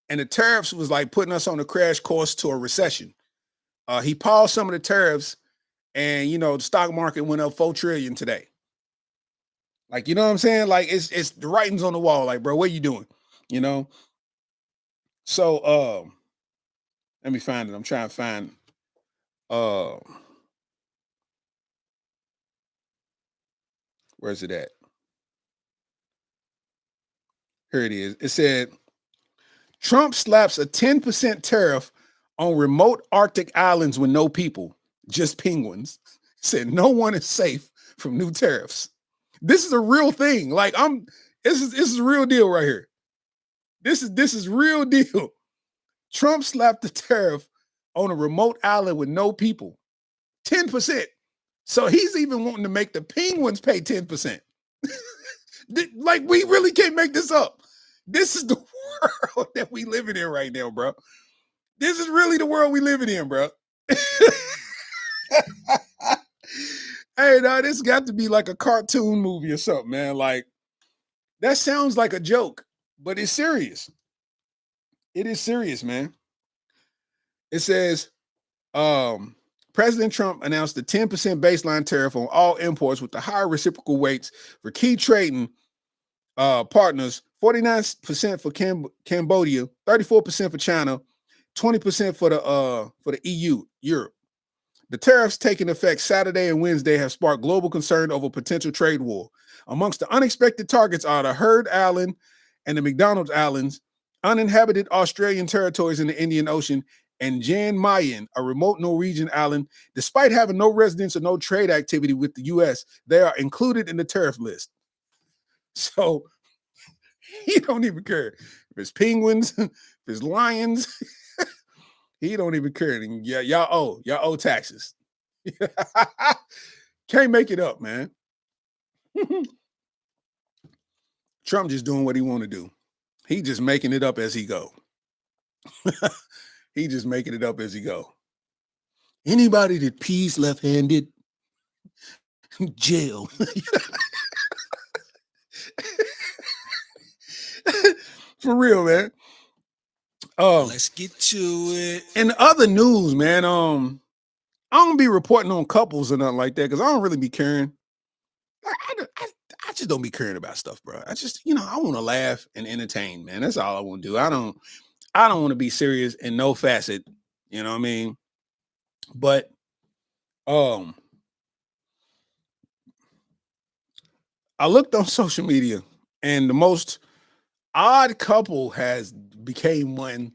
and the tariffs was like putting us on a crash course to a recession. He paused some of the tariffs, and the stock market went up 4 trillion today. Like, you know what I'm saying? Like, it's the writings on the wall. Like, bro, what are you doing? You know. So, let me find it. I'm trying to find. Uh, where's it at? Here it is. It said Trump slaps a 10% tariff on remote Arctic islands with no people, just penguins. Said no one is safe from new tariffs. This is a real thing. Like, this is a real deal right here. This is real deal. Trump slapped the tariff on a remote island with no people. 10%. So he's even wanting to make the penguins pay 10%. Like, we really can't make this up. This is the world that we living in right now, bro. This is really the world we living in, bro. Hey, now this got to be like a cartoon movie or something, man. Like, that sounds like a joke, but it's serious. It is serious, man. It says, President Trump announced a 10% baseline tariff on all imports with the higher reciprocal weights for key trading partners, 49% for Cambodia, 34% for China, 20% for the EU, Europe. The tariffs taking effect Saturday and Wednesday have sparked global concern over potential trade war. Amongst the unexpected targets are the Heard Island and the McDonald Islands, uninhabited Australian territories in the Indian Ocean, and Jan Mayen, a remote Norwegian island. Despite having no residence or no trade activity with the U.S., they are included in the tariff list. So he don't even care if it's penguins, if it's lions. He don't even care. And yeah, y'all owe taxes. Can't make it up, man. Trump just doing what he want to do. He just making it up as he go. He just making it up as he go. Anybody that pees left-handed, jail. For real, man. Let's get to it. In other news, man, I don't be reporting on couples or nothing like that, because I don't really be caring. I just don't be caring about stuff, bro. I just, I want to laugh and entertain, man. That's all I want to do. I don't want to be serious in no facet. You know what I mean? But I looked on social media, and the most odd couple has became one,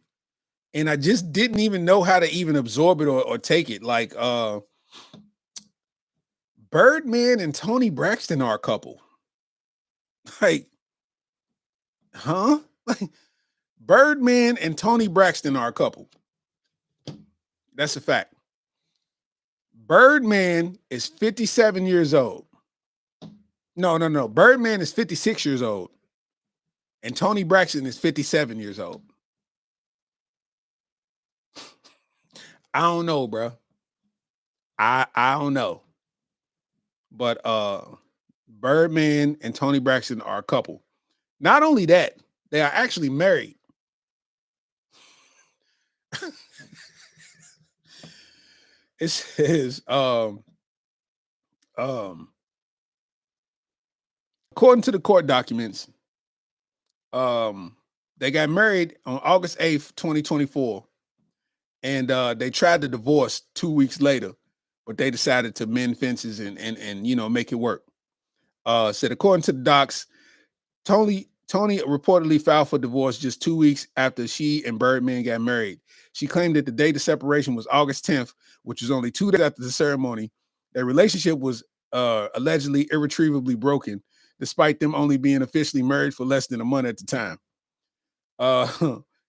and I just didn't even know how to even absorb it or take it. Like, Birdman and Toni Braxton are a couple. Like, huh? Like, Birdman and Toni Braxton are a couple. That's a fact. Birdman is 57 years old. No. Birdman is 56 years old, and Tony Braxton is 57 years old. I don't know, bro. I don't know, but Birdman and Tony Braxton are a couple. Not only that, they are actually married. It says, according to the court documents, they got married on August 8th, 2024, and they tried to divorce 2 weeks later, but they decided to mend fences and make it work. Said according to the docs, Tony reportedly filed for divorce just 2 weeks after she and Birdman got married. She claimed that the date of separation was August 10th, which was only 2 days after the ceremony. Their relationship was allegedly irretrievably broken, despite them only being officially married for less than a month at the time.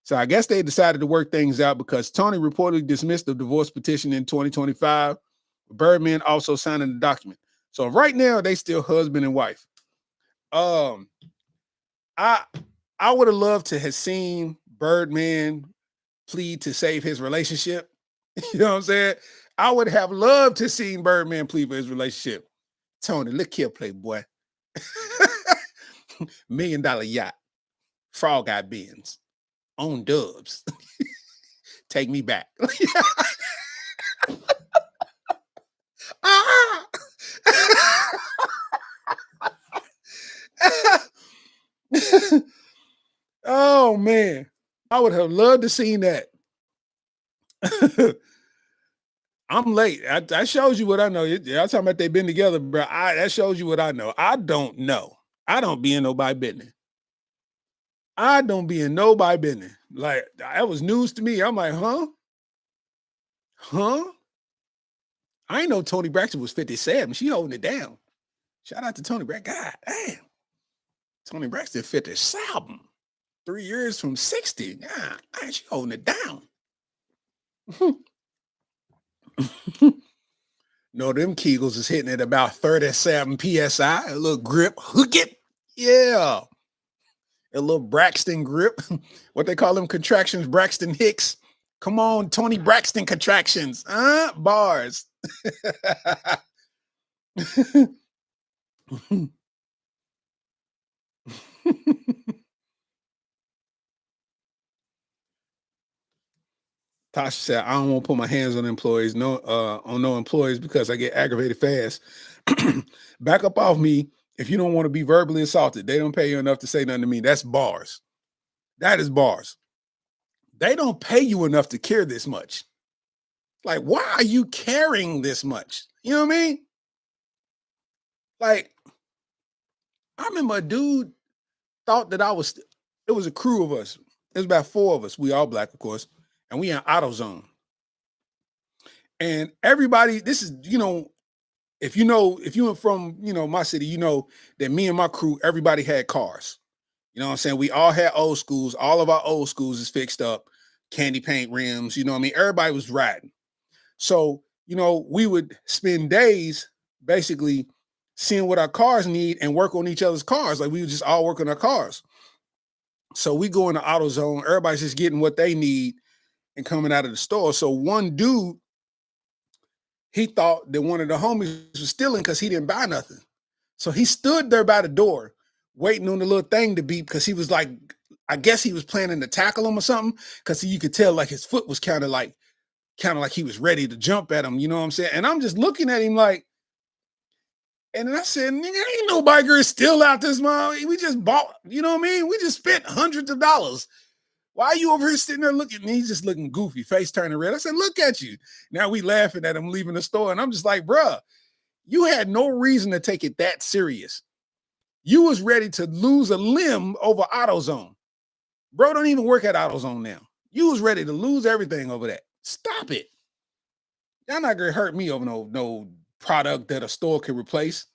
So I guess they decided to work things out because Tony reportedly dismissed the divorce petition in 2025. Birdman also signed the document. So right now they still husband and wife. I would have loved to have seen Birdman plead to save his relationship. You know what I'm saying? I would have loved to see Birdman plead for his relationship. Tony, look here, playboy. $1 million yacht. Frog Eye Benz. On dubs. Take me back. Oh man, I would have loved to seen that. I'm late. I showed you what I know. Y'all talking about they been together, bro. That shows you what I know. I don't know. I don't be in nobody business. I don't be in nobody business. Like that was news to me. I'm like, huh? I ain't know Tony Braxton was 57. She holding it down. Shout out to Tony Braxton. God damn. Tony Braxton 57. 3 years from 60. God, she holding it down. No, them Kegels is hitting at about 37 PSI. A little grip. Hook it. Yeah. A little Braxton grip. What they call them contractions, Braxton Hicks. Come on, Tony Braxton contractions. Bars. Tasha said, I don't want to put my hands on employees, on no employees because I get aggravated fast. Back up off me if you don't want to be verbally assaulted. They don't pay you enough to say nothing to me. That's bars. That is bars. They don't pay you enough to care this much. Like, why are you caring this much? You know what I mean? Like, I remember a dude thought that it was a crew of us. It was about 4 of us. We all black, of course. And we in AutoZone. And everybody, this is, if you from, my city, you know that me and my crew, everybody had cars. You know what I'm saying? We all had old schools. All of our old schools is fixed up, candy paint rims. You know what I mean? Everybody was riding. So, we would spend days basically seeing what our cars need and work on each other's cars. Like we would just all work on our cars. So we go into AutoZone. Everybody's just getting what they need and coming out of the store. So one dude, he thought that one of the homies was stealing because he didn't buy nothing. So he stood there by the door waiting on the little thing to beep because he was like, I guess he was planning to tackle him or something because you could tell like his foot was kind of like he was ready to jump at him. You know what I'm saying? And I'm just looking at him like, and then I said, nigga, ain't no biker still out this mom. We just bought, you know what I mean? We just spent hundreds of dollars. Why are you over here sitting there looking? And he's just looking goofy, face turning red. I said, look at you. Now we laughing at him leaving the store. And I'm just like, bruh, you had no reason to take it that serious. You was ready to lose a limb over AutoZone. Bro, don't even work at AutoZone now. You was ready to lose everything over that. Stop it. Y'all not gonna hurt me over no product that a store can replace.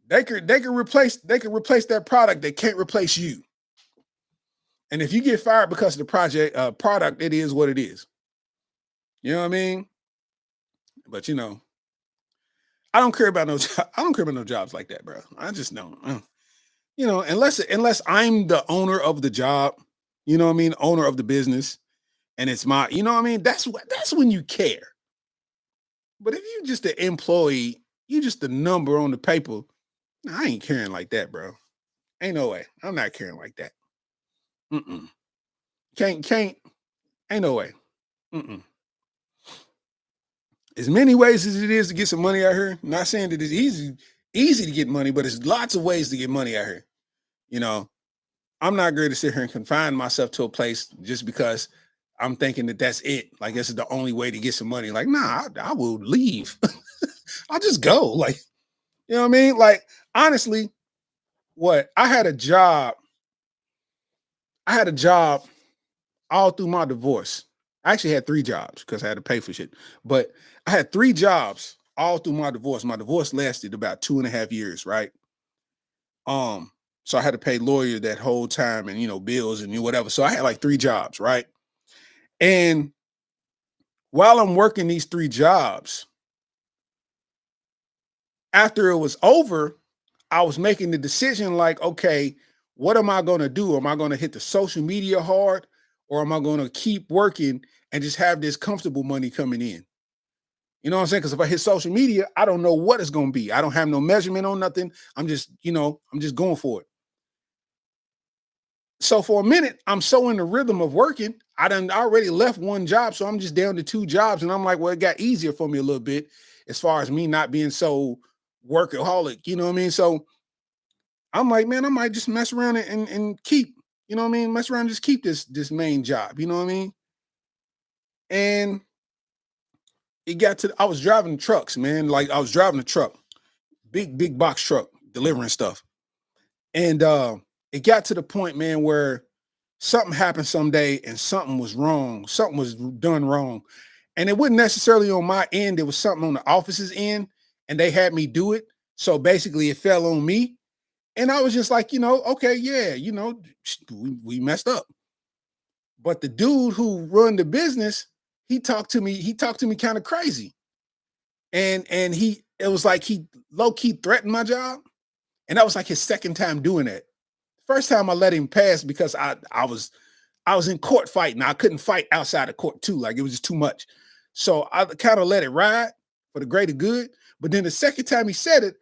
They can replace that product. They can't replace you. And if you get fired because of the product, it is what it is. You know what I mean? But I don't care about no I don't care about no jobs like that, bro. I just don't. Unless I'm the owner of the job, you know what I mean, owner of the business, and it's my, you know what I mean. That's when you care. But if you just an employee, you just a number on the paper. Nah, I ain't caring like that, bro. Ain't no way. I'm not caring like that. Mm-mm. Can't. Ain't no way. Mm-mm. As many ways as it is to get some money out here. Not saying that it's easy to get money, but there's lots of ways to get money out here. You know, I'm not going to sit here and confine myself to a place just because I'm thinking that that's it. Like this is the only way to get some money. Like, nah, I will leave. I'll just go. Like, you know what I mean? Like, honestly, what I had a job. I had a job all through my divorce. I actually had 3 jobs because I had to pay for shit. But I had 3 jobs all through my divorce. My divorce lasted about 2.5 years, right? So I had to pay lawyer that whole time and bills and whatever. So I had like 3 jobs, right? And while I'm working these 3 jobs, after it was over, I was making the decision like, okay, what am I going to do? Am I going to hit the social media hard, or am I going to keep working and just have this comfortable money coming in? You know what I'm saying? Because if I hit social media, I don't know what it's going to be. I don't have no measurement on nothing. I'm just going for it. So for a minute, I'm so in the rhythm of working. I already left 1 job, so I'm just down to 2 jobs. And I'm like, well, it got easier for me a little bit as far as me not being so workaholic. You know what I mean? So I'm like, man, I might just mess around and keep, mess around and just keep this main job. You know what I mean? And it got to I was driving trucks, man. Like I was driving a truck, big box truck, delivering stuff. And it got to the point, man, where something happened someday and something was wrong. Something was done wrong. And it wasn't necessarily on my end. It was something on the office's end, and they had me do it. So basically it fell on me. And I was just like, okay, yeah, we messed up. But the dude who run the business, he talked to me kind of crazy. And it was like he low key threatened my job. And that was like his second time doing that. First time I let him pass because I was in court fighting. I couldn't fight outside of court too. Like it was just too much. So I kind of let it ride for the greater good. But then the second time he said it,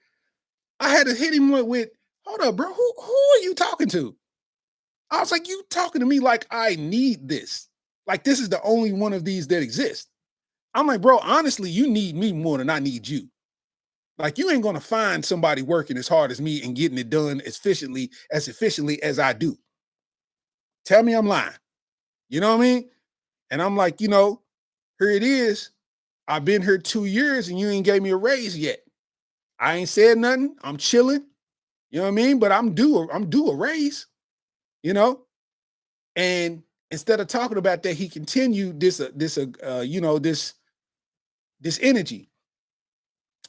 I had to hit him with hold up, bro. Who are you talking to? I was like, you talking to me like I need this. Like this is the only one of these that exists. I'm like, bro, honestly, you need me more than I need you. Like you ain't gonna find somebody working as hard as me and getting it done as efficiently as I do. Tell me I'm lying. You know what I mean? And I'm like, here it is. I've been here 2 years and you ain't gave me a raise yet. I ain't said nothing. I'm chilling. You know what I mean? But I'm due a raise, you know? And instead of talking about that, he continued this energy.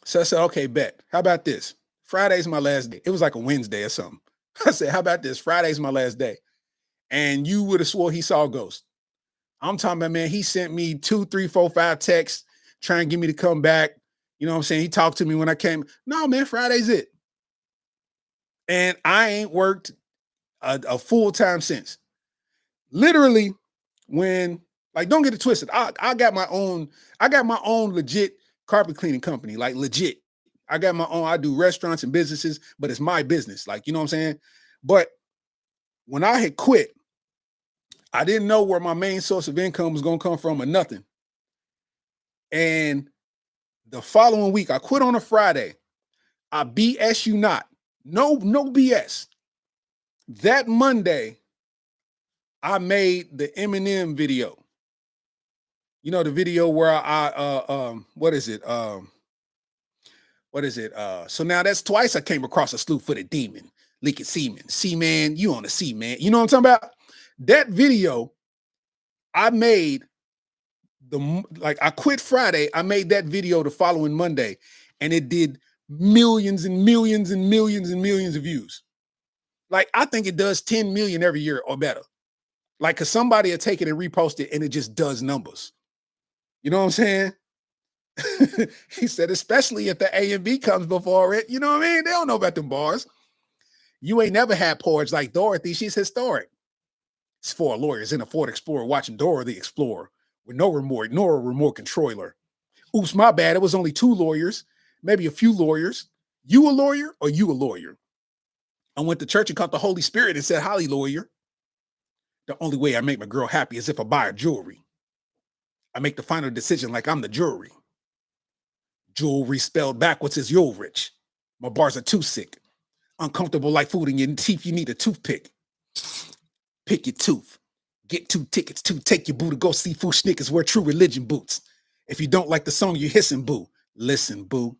So I said, okay, bet. How about this? Friday's my last day. It was like a Wednesday or something. I said, how about this? Friday's my last day. And you would have swore he saw a ghost. I'm talking about, man, he sent me 2, 3, 4, 5 texts trying to get me to come back. You know what I'm saying? He talked to me when I came. No, man, Friday's it. And I ain't worked a full time since. Literally, when don't get it twisted. I got my own legit carpet cleaning company, like legit. I got my own. I do restaurants and businesses, but it's my business. Like, you know what I'm saying? But when I had quit, I didn't know where my main source of income was going to come from or nothing. And the following week, I quit on a Friday. I BS you not. No BS. That Monday, I made the Eminem video. You know, the video where what is it? So now that's twice I came across a slew-footed demon, leaking semen. Seaman, you on the sea, man. You know what I'm talking about? That video I made I quit Friday. I made that video the following Monday, and it did millions and millions and millions and millions of views. Like I think it does 10 million every year or better. Like, cause somebody will take it and repost it, and it just does numbers. You know what I'm saying? He said, especially if the A and B comes before it. You know what I mean? They don't know about them bars. You ain't never had porridge like Dorothy. She's historic. It's four lawyers in a Ford Explorer watching Dora the Explorer with no remote, nor a remote controller. Oops, my bad. It was only two lawyers, maybe a few lawyers. You a lawyer or you a lawyer? I went to church and caught the Holy Spirit and said, Holly, lawyer. The only way I make my girl happy is if I buy her jewelry. I make the final decision like I'm the jury. Jewelry spelled backwards is you're rich. My bars are too sick. Uncomfortable like food in your teeth. You need a toothpick. Pick your tooth. Get 2 tickets to take your boo to go see Foo Schnickers wear true religion boots. If you don't like the song, you're hissing boo. Listen, boo.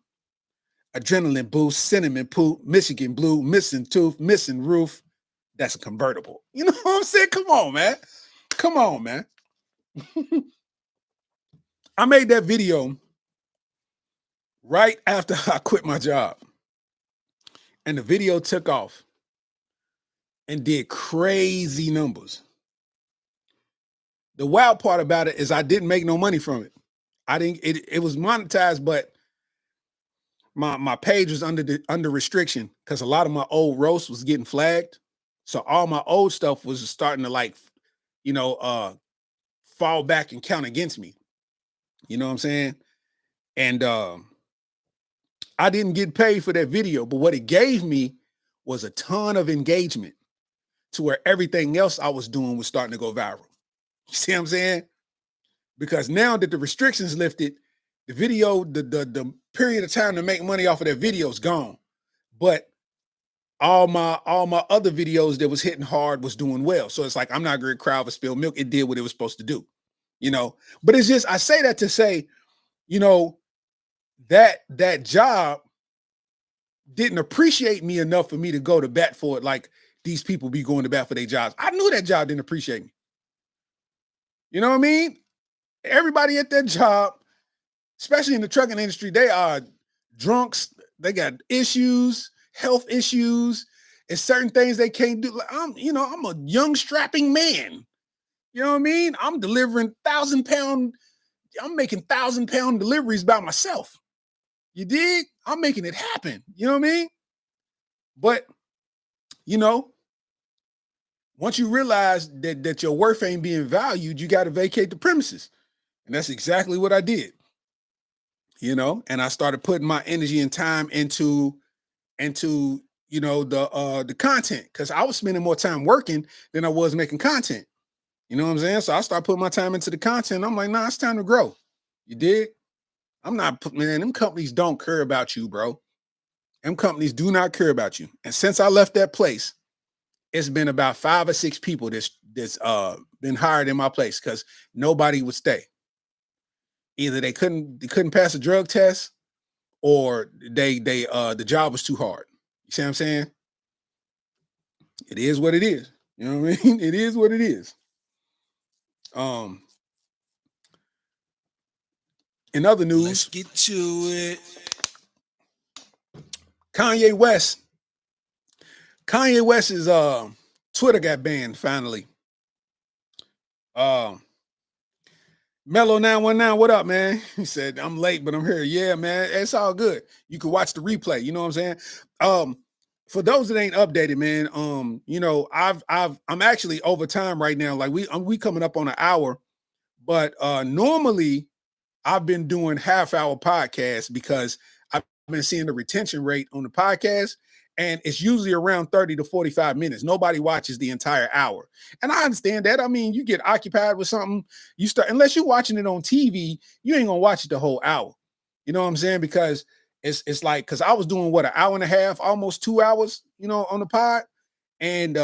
Adrenaline boost, cinnamon poo, Michigan blue, missing tooth, missing roof. That's a convertible. You know what I'm saying? Come on, man. Come on, man. I made that video right after I quit my job. And the video took off and did crazy numbers. The wild part about it is I didn't make no money from it. It was monetized, but my page was under restriction because a lot of my old roasts was getting flagged. So all my old stuff was starting to fall back and count against me. You know what I'm saying? And I didn't get paid for that video, but what it gave me was a ton of engagement to where everything else I was doing was starting to go viral. You see what I'm saying? Because now that the restrictions lifted, the video, the period of time to make money off of that video is gone. But all my other videos that was hitting hard was doing well. So it's like, I'm not going to cry over spilled milk. It did what it was supposed to do, But it's just, I say that to say, that job didn't appreciate me enough for me to go to bat for it like these people be going to bat for their jobs. I knew that job didn't appreciate me. You know what I mean? Everybody at that job, especially in the trucking industry, they are drunks. They got issues, health issues, and certain things they can't do. I'm a young strapping man. You know what I mean? I'm delivering 1,000-pound. I'm making 1,000-pound deliveries by myself. You dig? I'm making it happen. You know what I mean? But, once you realize that your worth ain't being valued, you got to vacate the premises. And that's exactly what I did. And I started putting my energy and time into the content, because I was spending more time working than I was making content. You know what I'm saying? So I started putting my time into the content. I'm like, nah, it's time to grow. You dig? Them companies don't care about you, bro. Them companies do not care about you. And since I left that place, it's been about 5 or 6 people that's been hired in my place because nobody would stay. Either they couldn't pass a drug test, or the job was too hard. You see what I'm saying? It is what it is. You know what I mean? It is what it is. In other news, let's get to it. Kanye West's Twitter got banned finally. Mellow 919, what up, man? He said, I'm late, but I'm here. Yeah, man, it's all good. You can watch the replay. You know what I'm saying? For those that ain't updated, man, I'm actually over time right now. Like we coming up on an hour, but normally I've been doing half-hour podcasts because I've been seeing the retention rate on the podcast, and it's usually around 30 to 45 minutes. Nobody watches the entire hour. And I understand that. I mean, you get occupied with something, unless you're watching it on TV, you ain't gonna watch it the whole hour. You know what I'm saying? Because it's like, because I was doing an hour and a half, almost 2 hours, on the pod. And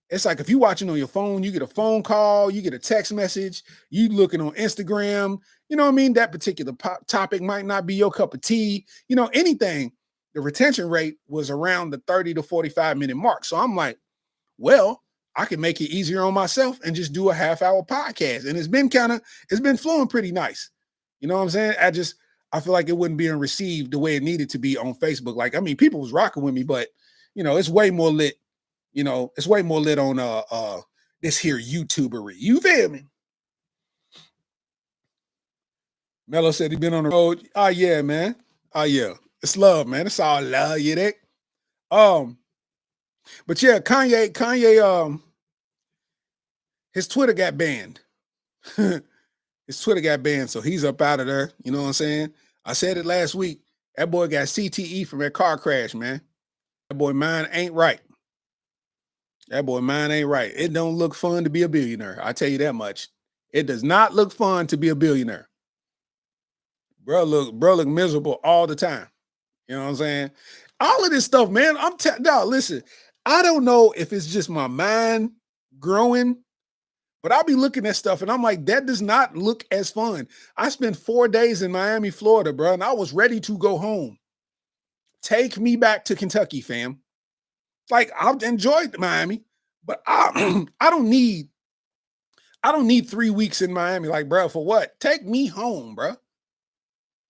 it's like, if you're watching on your phone, you get a phone call, you get a text message, you looking on Instagram, you know what I mean? That particular topic might not be your cup of tea, anything. The retention rate was around the 30 to 45 minute mark. So I'm like, well, I can make it easier on myself and just do a half-hour podcast. And it's been flowing pretty nice. You know what I'm saying? I feel like it wasn't being received the way it needed to be on Facebook. Like, I mean, people was rocking with me, but it's way more lit. It's way more lit on this here YouTubery. You feel me? Mello said he been on the road. Oh yeah, man. Oh yeah. It's love, man. It's all love, you dig? But yeah, Kanye, his Twitter got banned. His Twitter got banned, so he's up out of there. You know what I'm saying? I said it last week. That boy got CTE from that car crash, man. That boy mind ain't right. That boy mind ain't right. It don't look fun to be a billionaire. I tell you that much. It does not look fun to be a billionaire. Bro look miserable all the time. You know what I'm saying? All of this stuff, man. Dog, listen, I don't know if it's just my mind growing, but I'll be looking at stuff and I'm like, that does not look as fun. I spent 4 days in Miami, Florida, bro, and I was ready to go home. Take me back to Kentucky, fam. Like, I've enjoyed Miami, but I don't need 3 weeks in Miami. Like, bro, for what? Take me home, bro.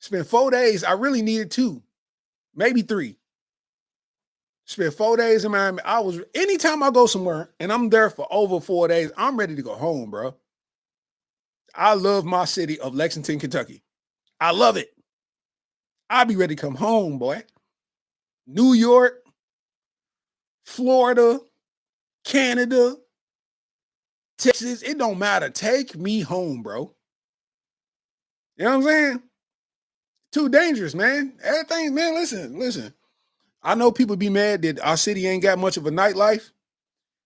Spent 4 days. I really needed 2, maybe 3. Spent 4 days in Miami. Anytime I go somewhere and I'm there for over 4 days, I'm ready to go home, bro. I love my city of Lexington, Kentucky. I love it. I'll be ready to come home, boy. New York, Florida, Canada, Texas, it don't matter. Take me home, bro. You know what I'm saying? Too dangerous, man. Everything, man, listen. I know people be mad that our city ain't got much of a nightlife,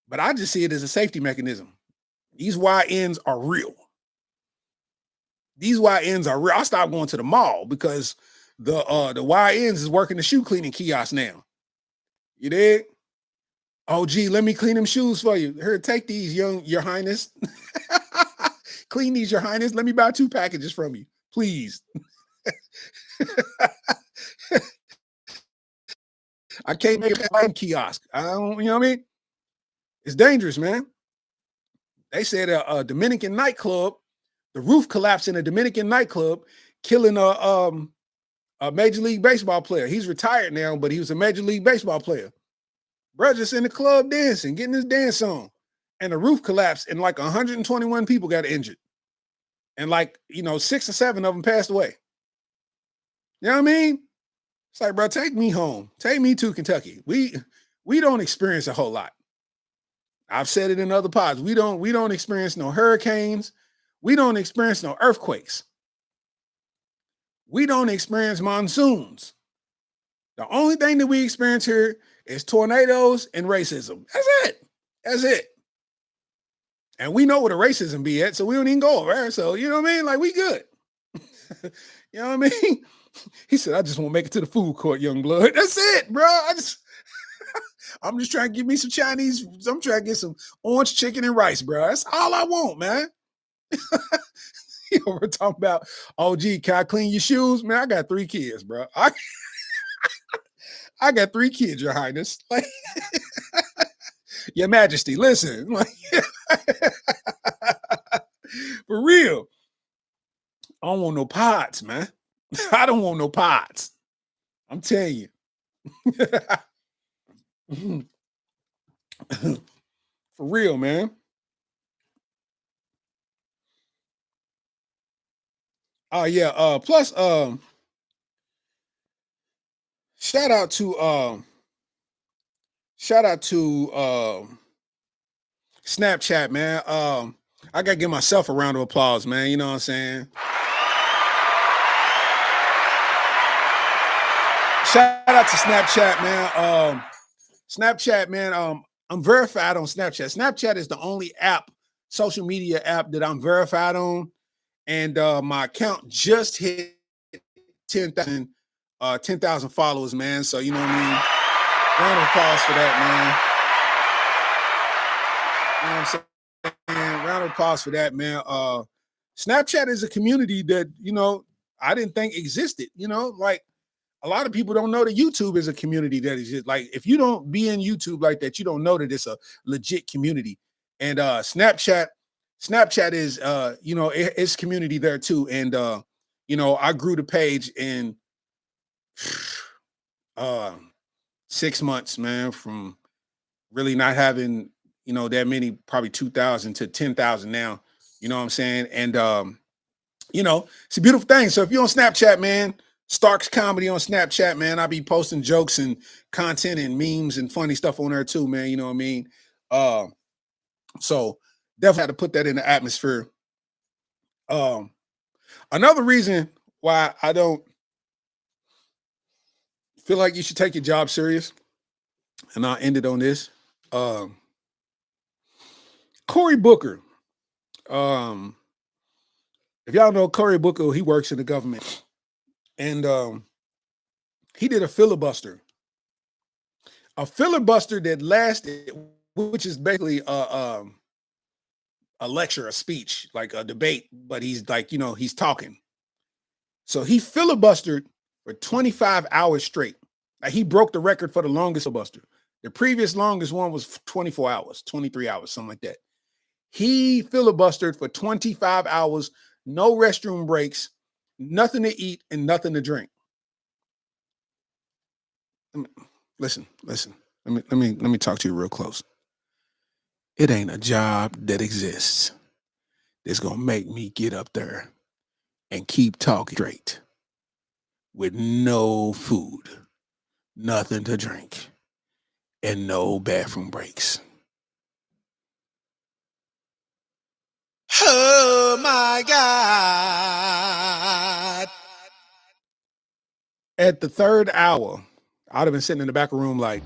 but I just see it as a safety mechanism. These YNs are real. I stopped going to the mall because the YNs is working the shoe cleaning kiosk now. You dig? Oh, gee, let me clean them shoes for you. Here, take these, your highness. Clean these, your highness. Let me buy 2 packages from you, please. I can't make a kiosk. I don't, you know what I mean? It's dangerous, man. They said a Dominican nightclub, the roof collapsed in a Dominican nightclub, killing a Major League Baseball player. He's retired now, but he was a Major League Baseball player. Bro, just in the club dancing, getting his dance on. And the roof collapsed and like 121 people got injured. And 6 or 7 of them passed away. You know what I mean? It's like, bro, take me home. Take me to Kentucky. We don't experience a whole lot. I've said it in other pods. We don't experience no hurricanes. We don't experience no earthquakes. We don't experience monsoons. The only thing that we experience here is tornadoes and racism. That's it. And we know where the racism be at, so we don't even go over there. So, you know what I mean? Like, we good. You know what I mean? He said, I just want to make it to the food court, young blood. That's it, bro. I'm just trying to get me some Chinese. I'm trying to get some orange chicken and rice, bro. That's all I want, man. You know, we're talking about, oh, gee, can I clean your shoes? Man, I got 3 kids, bro. I got 3 kids, your highness. Like, your majesty, listen. Like, for real. I don't want no pots, man. I don't want no pots. I'm telling you. For real, man. Oh yeah. Plus, shout out to Snapchat, man. I gotta give myself a round of applause, man. You know what I'm saying? Shout out to Snapchat, man. Snapchat, man. I'm verified on Snapchat. Snapchat is the only social media app that I'm verified on, and my account just hit 10,000 followers, man. So you know what I mean. Round of applause for that, man. You know what I'm saying? Round of applause for that, man. Snapchat is a community that I didn't think existed. Like, a lot of people don't know that YouTube is a community that is just like, if you don't be in YouTube like that, you don't know that it's a legit community. And Snapchat is it's community there too. And I grew the page in 6 months, man, from really not having that many, probably 2,000 to 10,000 now. You know what I'm saying? And it's a beautiful thing. So if you're on Snapchat, man, Starks Comedy on Snapchat, man, I'll be posting jokes and content and memes and funny stuff on there too, man. You know what I mean? So definitely had to put that in the atmosphere. Another reason why I don't feel like you should take your job serious, and I'll end it on this. Cory Booker. If y'all know Cory Booker, he works in the government. And he did a filibuster. A filibuster that lasted, which is basically a lecture, a speech, like a debate, but he's like, he's talking. So he filibustered for 25 hours straight. Like he broke the record for the longest filibuster. The previous longest one was 24 hours, 23 hours, something like that. He filibustered for 25 hours, no restroom breaks, nothing to eat, and nothing to drink. Listen. Let me talk to you real close. It ain't a job that exists that's gonna make me get up there and keep talking straight with no food, nothing to drink, and no bathroom breaks. Oh my God. At the third hour, I'd have been sitting in the back of the room like,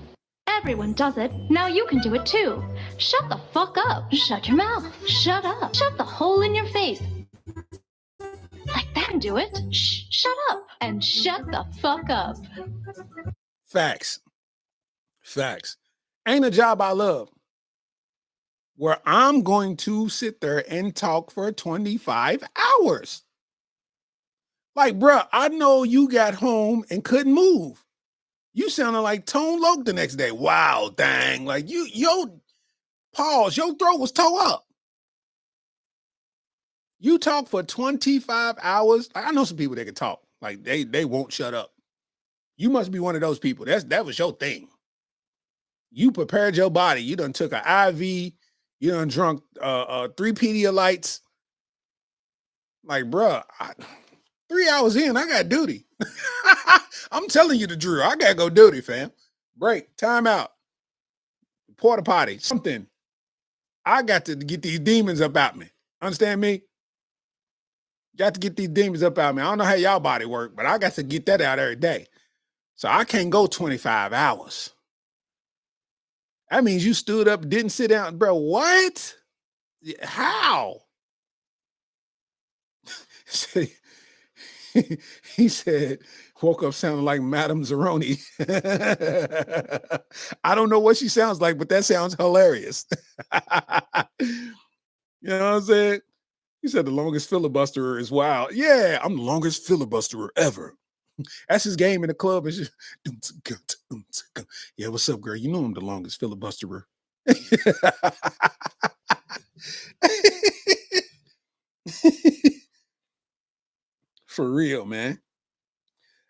everyone does it. Now you can do it too. Shut the fuck up. Shut your mouth. Shut up. Shut the hole in your face. Like that, do it. Shh, shut up. And shut the fuck up. Facts. Ain't a job I love where I'm going to sit there and talk for 25 hours. Like, bruh, I know you got home and couldn't move. You sounded like Tone Loc the next day. Wow, dang. Like your throat was tore up. You talk for 25 hours. I know some people that can talk. Like they won't shut up. You must be one of those people. That was your thing. You prepared your body. You done took an IV. You done drunk 3 Pedialytes. Like, bruh, 3 hours in, I got duty. I'm telling you the drill. I gotta go duty, fam. Break, time out, porta potty, something. I got to get these demons up out me. Understand me? Got to get these demons up out me. I don't know how y'all body work, but I got to get that out every day. So I can't go 25 hours. That means you stood up, didn't sit down. Bro, what? How? He said, woke up sounding like Madame Zeroni. I don't know what she sounds like, but that sounds hilarious. You know what I'm saying? He said the longest filibusterer is wild. Yeah, I'm the longest filibusterer ever. That's his game in the club. It's just, yeah, what's up, girl? You know I'm the longest filibusterer. For real, man.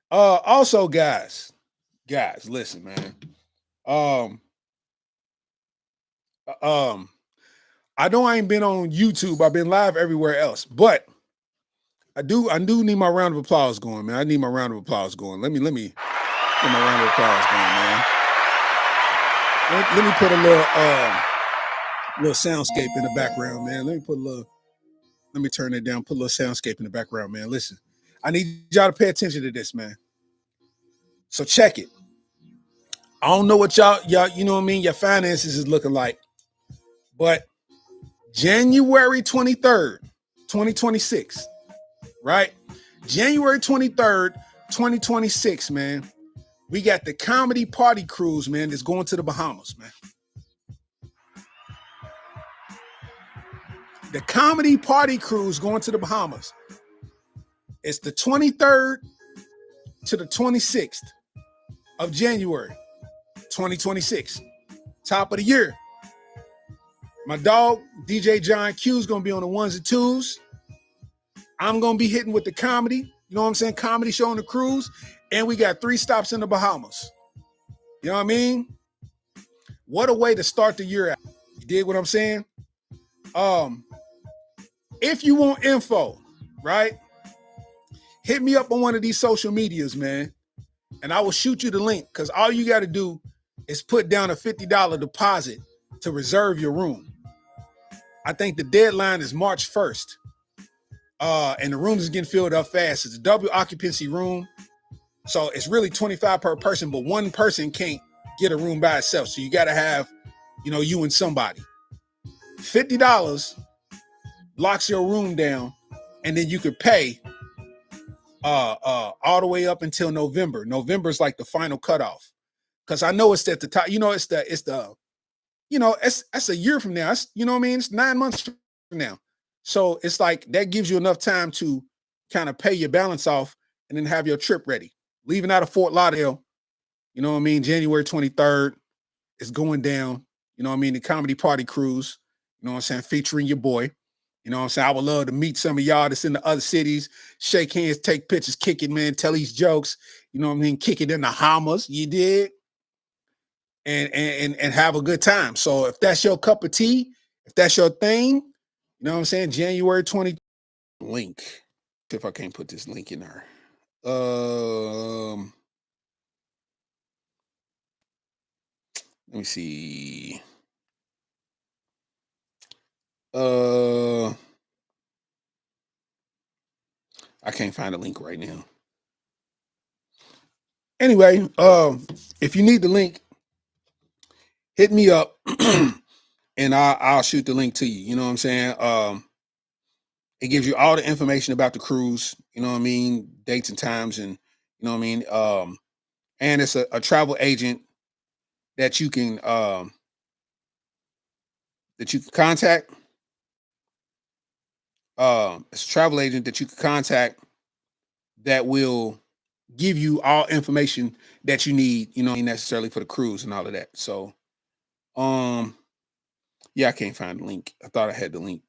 Also, guys, listen, man. I know I ain't been on YouTube. I've been live everywhere else, but I do need my round of applause going, man. I need my round of applause going. Let me get my round of applause going, man. Let me put a little soundscape in the background, man. Let me turn it down, put a little soundscape in the background, man. Listen, I need y'all to pay attention to this, man. So check it. I don't know what y'all, you know what I mean? Your finances is looking like, but January 23rd, 2026, right? January 23rd, 2026, man. We got the comedy party cruise, man, that's going to the Bahamas, man. The comedy party cruise going to the Bahamas. It's the 23rd to the 26th of January, 2026. Top of the year. My dog, DJ John Q, is going to be on the ones and twos. I'm going to be hitting with the comedy. You know what I'm saying? Comedy show on the cruise. And we got 3 stops in the Bahamas. You know what I mean? What a way to start the year out. You dig what I'm saying? If you want info, right? hit me up on one of these social medias, man, and I will shoot you the link, because all you got to do is put down a $50 deposit to reserve your room. I think the deadline is March 1st. And the room is getting filled up fast. It's a double occupancy room. So it's really $25 per person, but one person can't get a room by itself. So you got to have, you and somebody. $50 locks your room down, and then you could pay all the way up until November. November is like the final cutoff. Because I know it's at the top, that's a year from now. It's, it's 9 months from now. So it's like that gives you enough time to kind of pay your balance off and then have your trip ready. Leaving out of Fort Lauderdale, January 23rd is going down, the comedy party cruise, featuring your boy. I would love to meet some of y'all that's in the other cities, shake hands, take pictures, kick it, man, tell these jokes, kick it in the Hamas, you did, and have a good time. So if that's your cup of tea, if that's your thing, January 20th, link. If I can't put this link in there. Let me see. I can't find a link right now. Anyway, if you need the link, hit me up and I'll shoot the link to you. You know what I'm saying? It gives you all the information about the cruise, dates and times, and and it's a travel agent that you can contact. It's a travel agent that you can contact that will give you all information that you need, necessarily for the cruise and all of that. So, yeah, I can't find the link. I thought I had the link,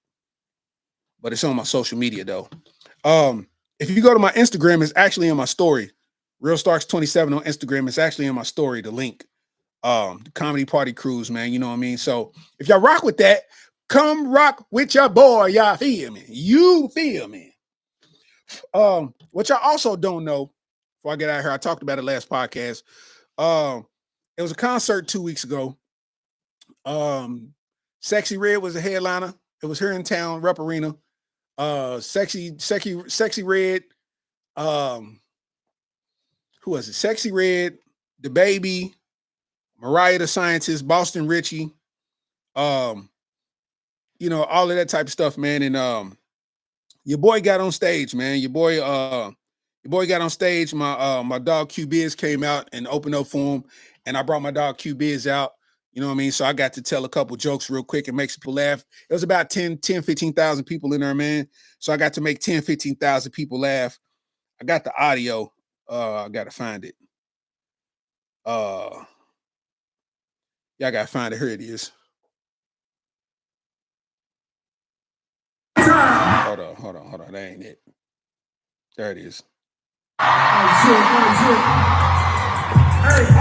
but it's on my social media though. If you go to my Instagram, it's actually in my story. Real Starks 27 on Instagram. It's actually in my story, the link. The comedy party cruise, man. You know what I mean? So if y'all rock with that, come rock with your boy. Y'all feel me? You feel me? What y'all also don't know, before I get out of here, I talked about it last podcast. It was a concert 2 weeks ago. Sexy Red was a headliner. It was here in town, Rep Arena. Sexy Red. Who was it? Sexy Red, The Baby, Mariah the Scientist, Boston Richie, all of that type of stuff, man. And your boy got on stage, man. Your boy got on stage. My dog Q Biz came out and opened up for him, and I brought my dog Q Biz out. You know what I mean? So I got to tell a couple jokes real quick and make people laugh. It was about 15,000 people in there, man. So I got to make 15,000 people laugh. I got the audio. I got to find it. Y'all got to find it. Here it is. Hold on. That ain't it. There it is. Hey,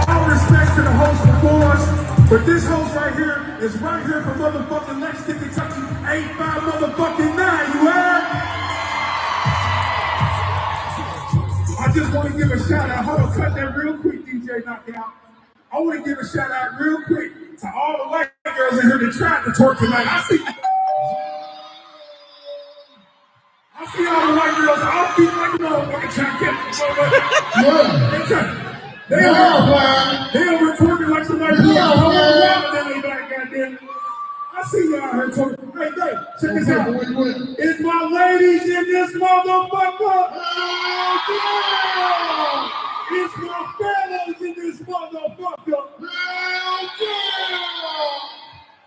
all respect to the host before us, but this host right here is right here from motherfucking Lexington, Kentucky, 85 motherfucking 9, you heard? I just want to give a shout out. Hold on, cut that real quick, DJ Knockout. I want to give a shout out real quick to all the white girls in here that tried to twerk tonight. I see all the white girls all feet like a motherfucker trying to catch me. They over twerking like somebody belly back, goddamn. I see y'all here twerking. Hey, check this out. It's my ladies in this motherfucker. Yeah. It's my fellas in this motherfucker. Yeah.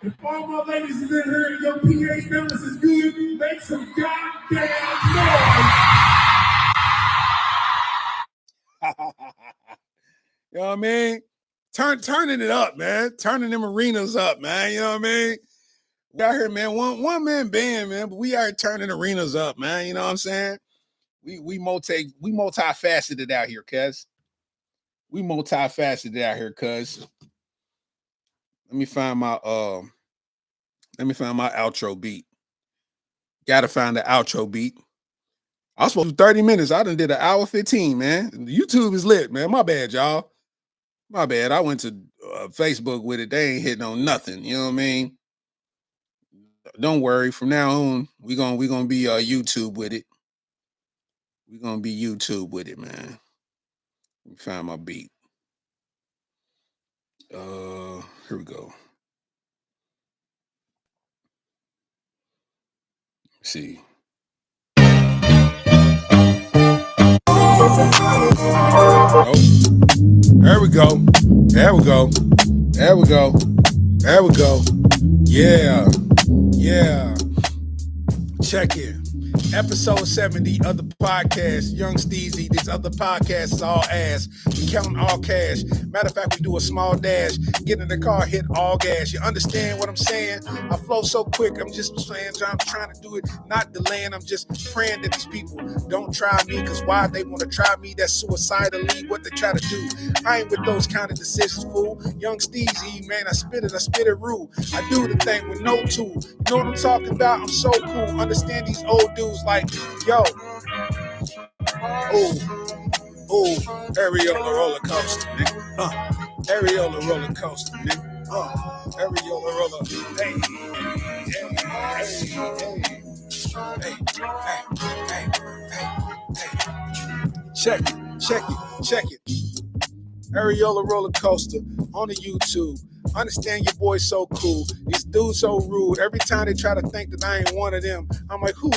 If all my ladies is in here and your pH balance is good, make some goddamn noise. You know what I mean? Turning it up, man. Turning them arenas up, man. You know what I mean? We out here, man. One man band, man, but we are turning arenas up, man. You know what I'm saying? We multifaceted out here, cuz. We multifaceted out here, cuz. Let me find my outro beat. Gotta find the outro beat. I was supposed to do 30 minutes. I done did an hour 15, man. YouTube is lit, man. My bad, y'all. My bad. I went to Facebook with it. They ain't hitting on nothing. You know what I mean? Don't worry. From now on, we gonna be YouTube with it. We're gonna be YouTube with it, man. Let me find my beat. Here we go. Let's see. Oh, there we go. There we go. There we go. There we go. Yeah. Yeah. Check it. Episode 70 of the podcast, Young Steezy. These other podcasts is all ass. We count all cash. Matter of fact, we do a small dash. Get in the car, hit all gas. You understand what I'm saying? I flow so quick. I'm just saying, I'm trying to do it, not delaying. I'm just praying that these people don't try me. Because why they want to try me? That's suicidally what they try to do. I ain't with those kind of decisions, fool. Young Steezy, man, I spit it rude. I do the thing with no tool. You know what I'm talking about? I'm so cool. Understand these old dudes like, yo, Areola Rollercoaster, nigga. Areola Rollercoaster, nigga. Areola Roller. Hey, Check it. Areola Rollercoaster on the YouTube. Understand your boy so cool. These dudes so rude. Every time they try to think that I ain't one of them, I'm like, who?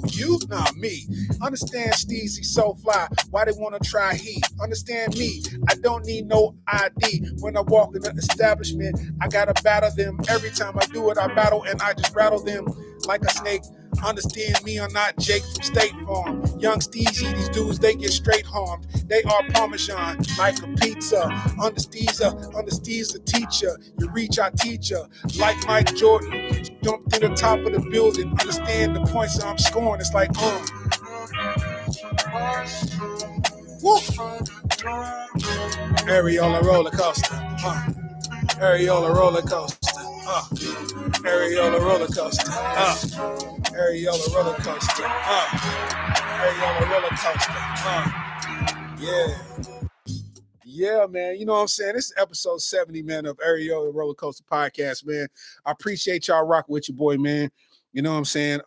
You? Nah, me. Understand Steezy so fly. Why they want to try he? Understand me. I don't need no ID. When I walk in the establishment, I gotta battle them. Every time I do it, I battle and I just rattle them like a snake. Understand me or not, Jake from State Farm. Young Steezy, these dudes, they get straight harmed. They are Parmesan, like a pizza. Understeez the teacher. You reach our teacher, like Mike Jordan. Jumped to the top of the building. Understand the points that I'm scoring. It's like, woo. Areola Rollercoaster. Areola Rollercoaster. Areola Rollercoaster. Areola Rollercoaster. Areola Rollercoaster. Yeah. Yeah, man. You know what I'm saying? This is episode 70, man, of Areola Rollercoaster podcast, man. I appreciate y'all rocking with your boy, man. You know what I'm saying?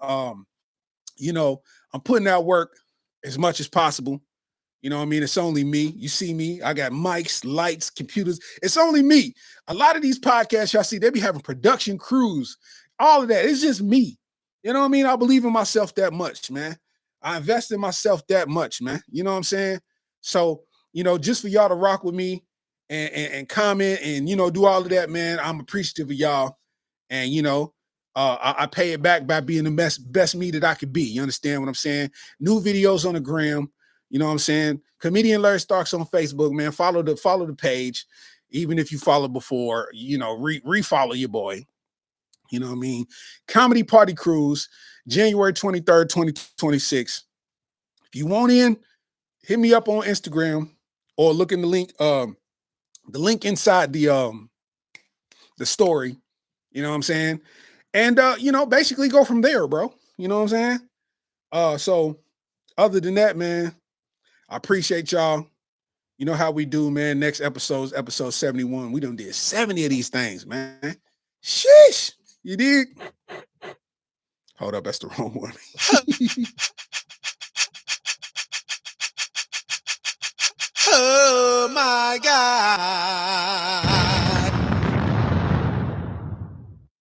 You know, I'm putting out work as much as possible. You know what I mean? It's only me. You see me. I got mics, lights, computers. It's only me. A lot of these podcasts y'all see, they be having production crews. All of that. It's just me. You know what I mean? I believe in myself that much, man. I invest in myself that much, man. You know what I'm saying? So, you know, just for y'all to rock with me and comment and, you know, do all of that, man, I'm appreciative of y'all. And, you know, I pay it back by being the best me that I could be. You understand what I'm saying? New videos on the gram. You know what I'm saying? Comedian Larry Starks on Facebook, man. Follow the page. Even if you followed before, you know, refollow your boy. You know what I mean? Comedy Party Cruise, January 23rd, 2026. If you want in, hit me up on Instagram or look in the link inside the story. You know what I'm saying? And you know, basically go from there, bro. You know what I'm saying? So other than that, man, I appreciate y'all. You know how we do, man. Next episode 71. We done did 70 of these things, man. Sheesh. You dig? Hold up, that's the wrong one. Oh my God.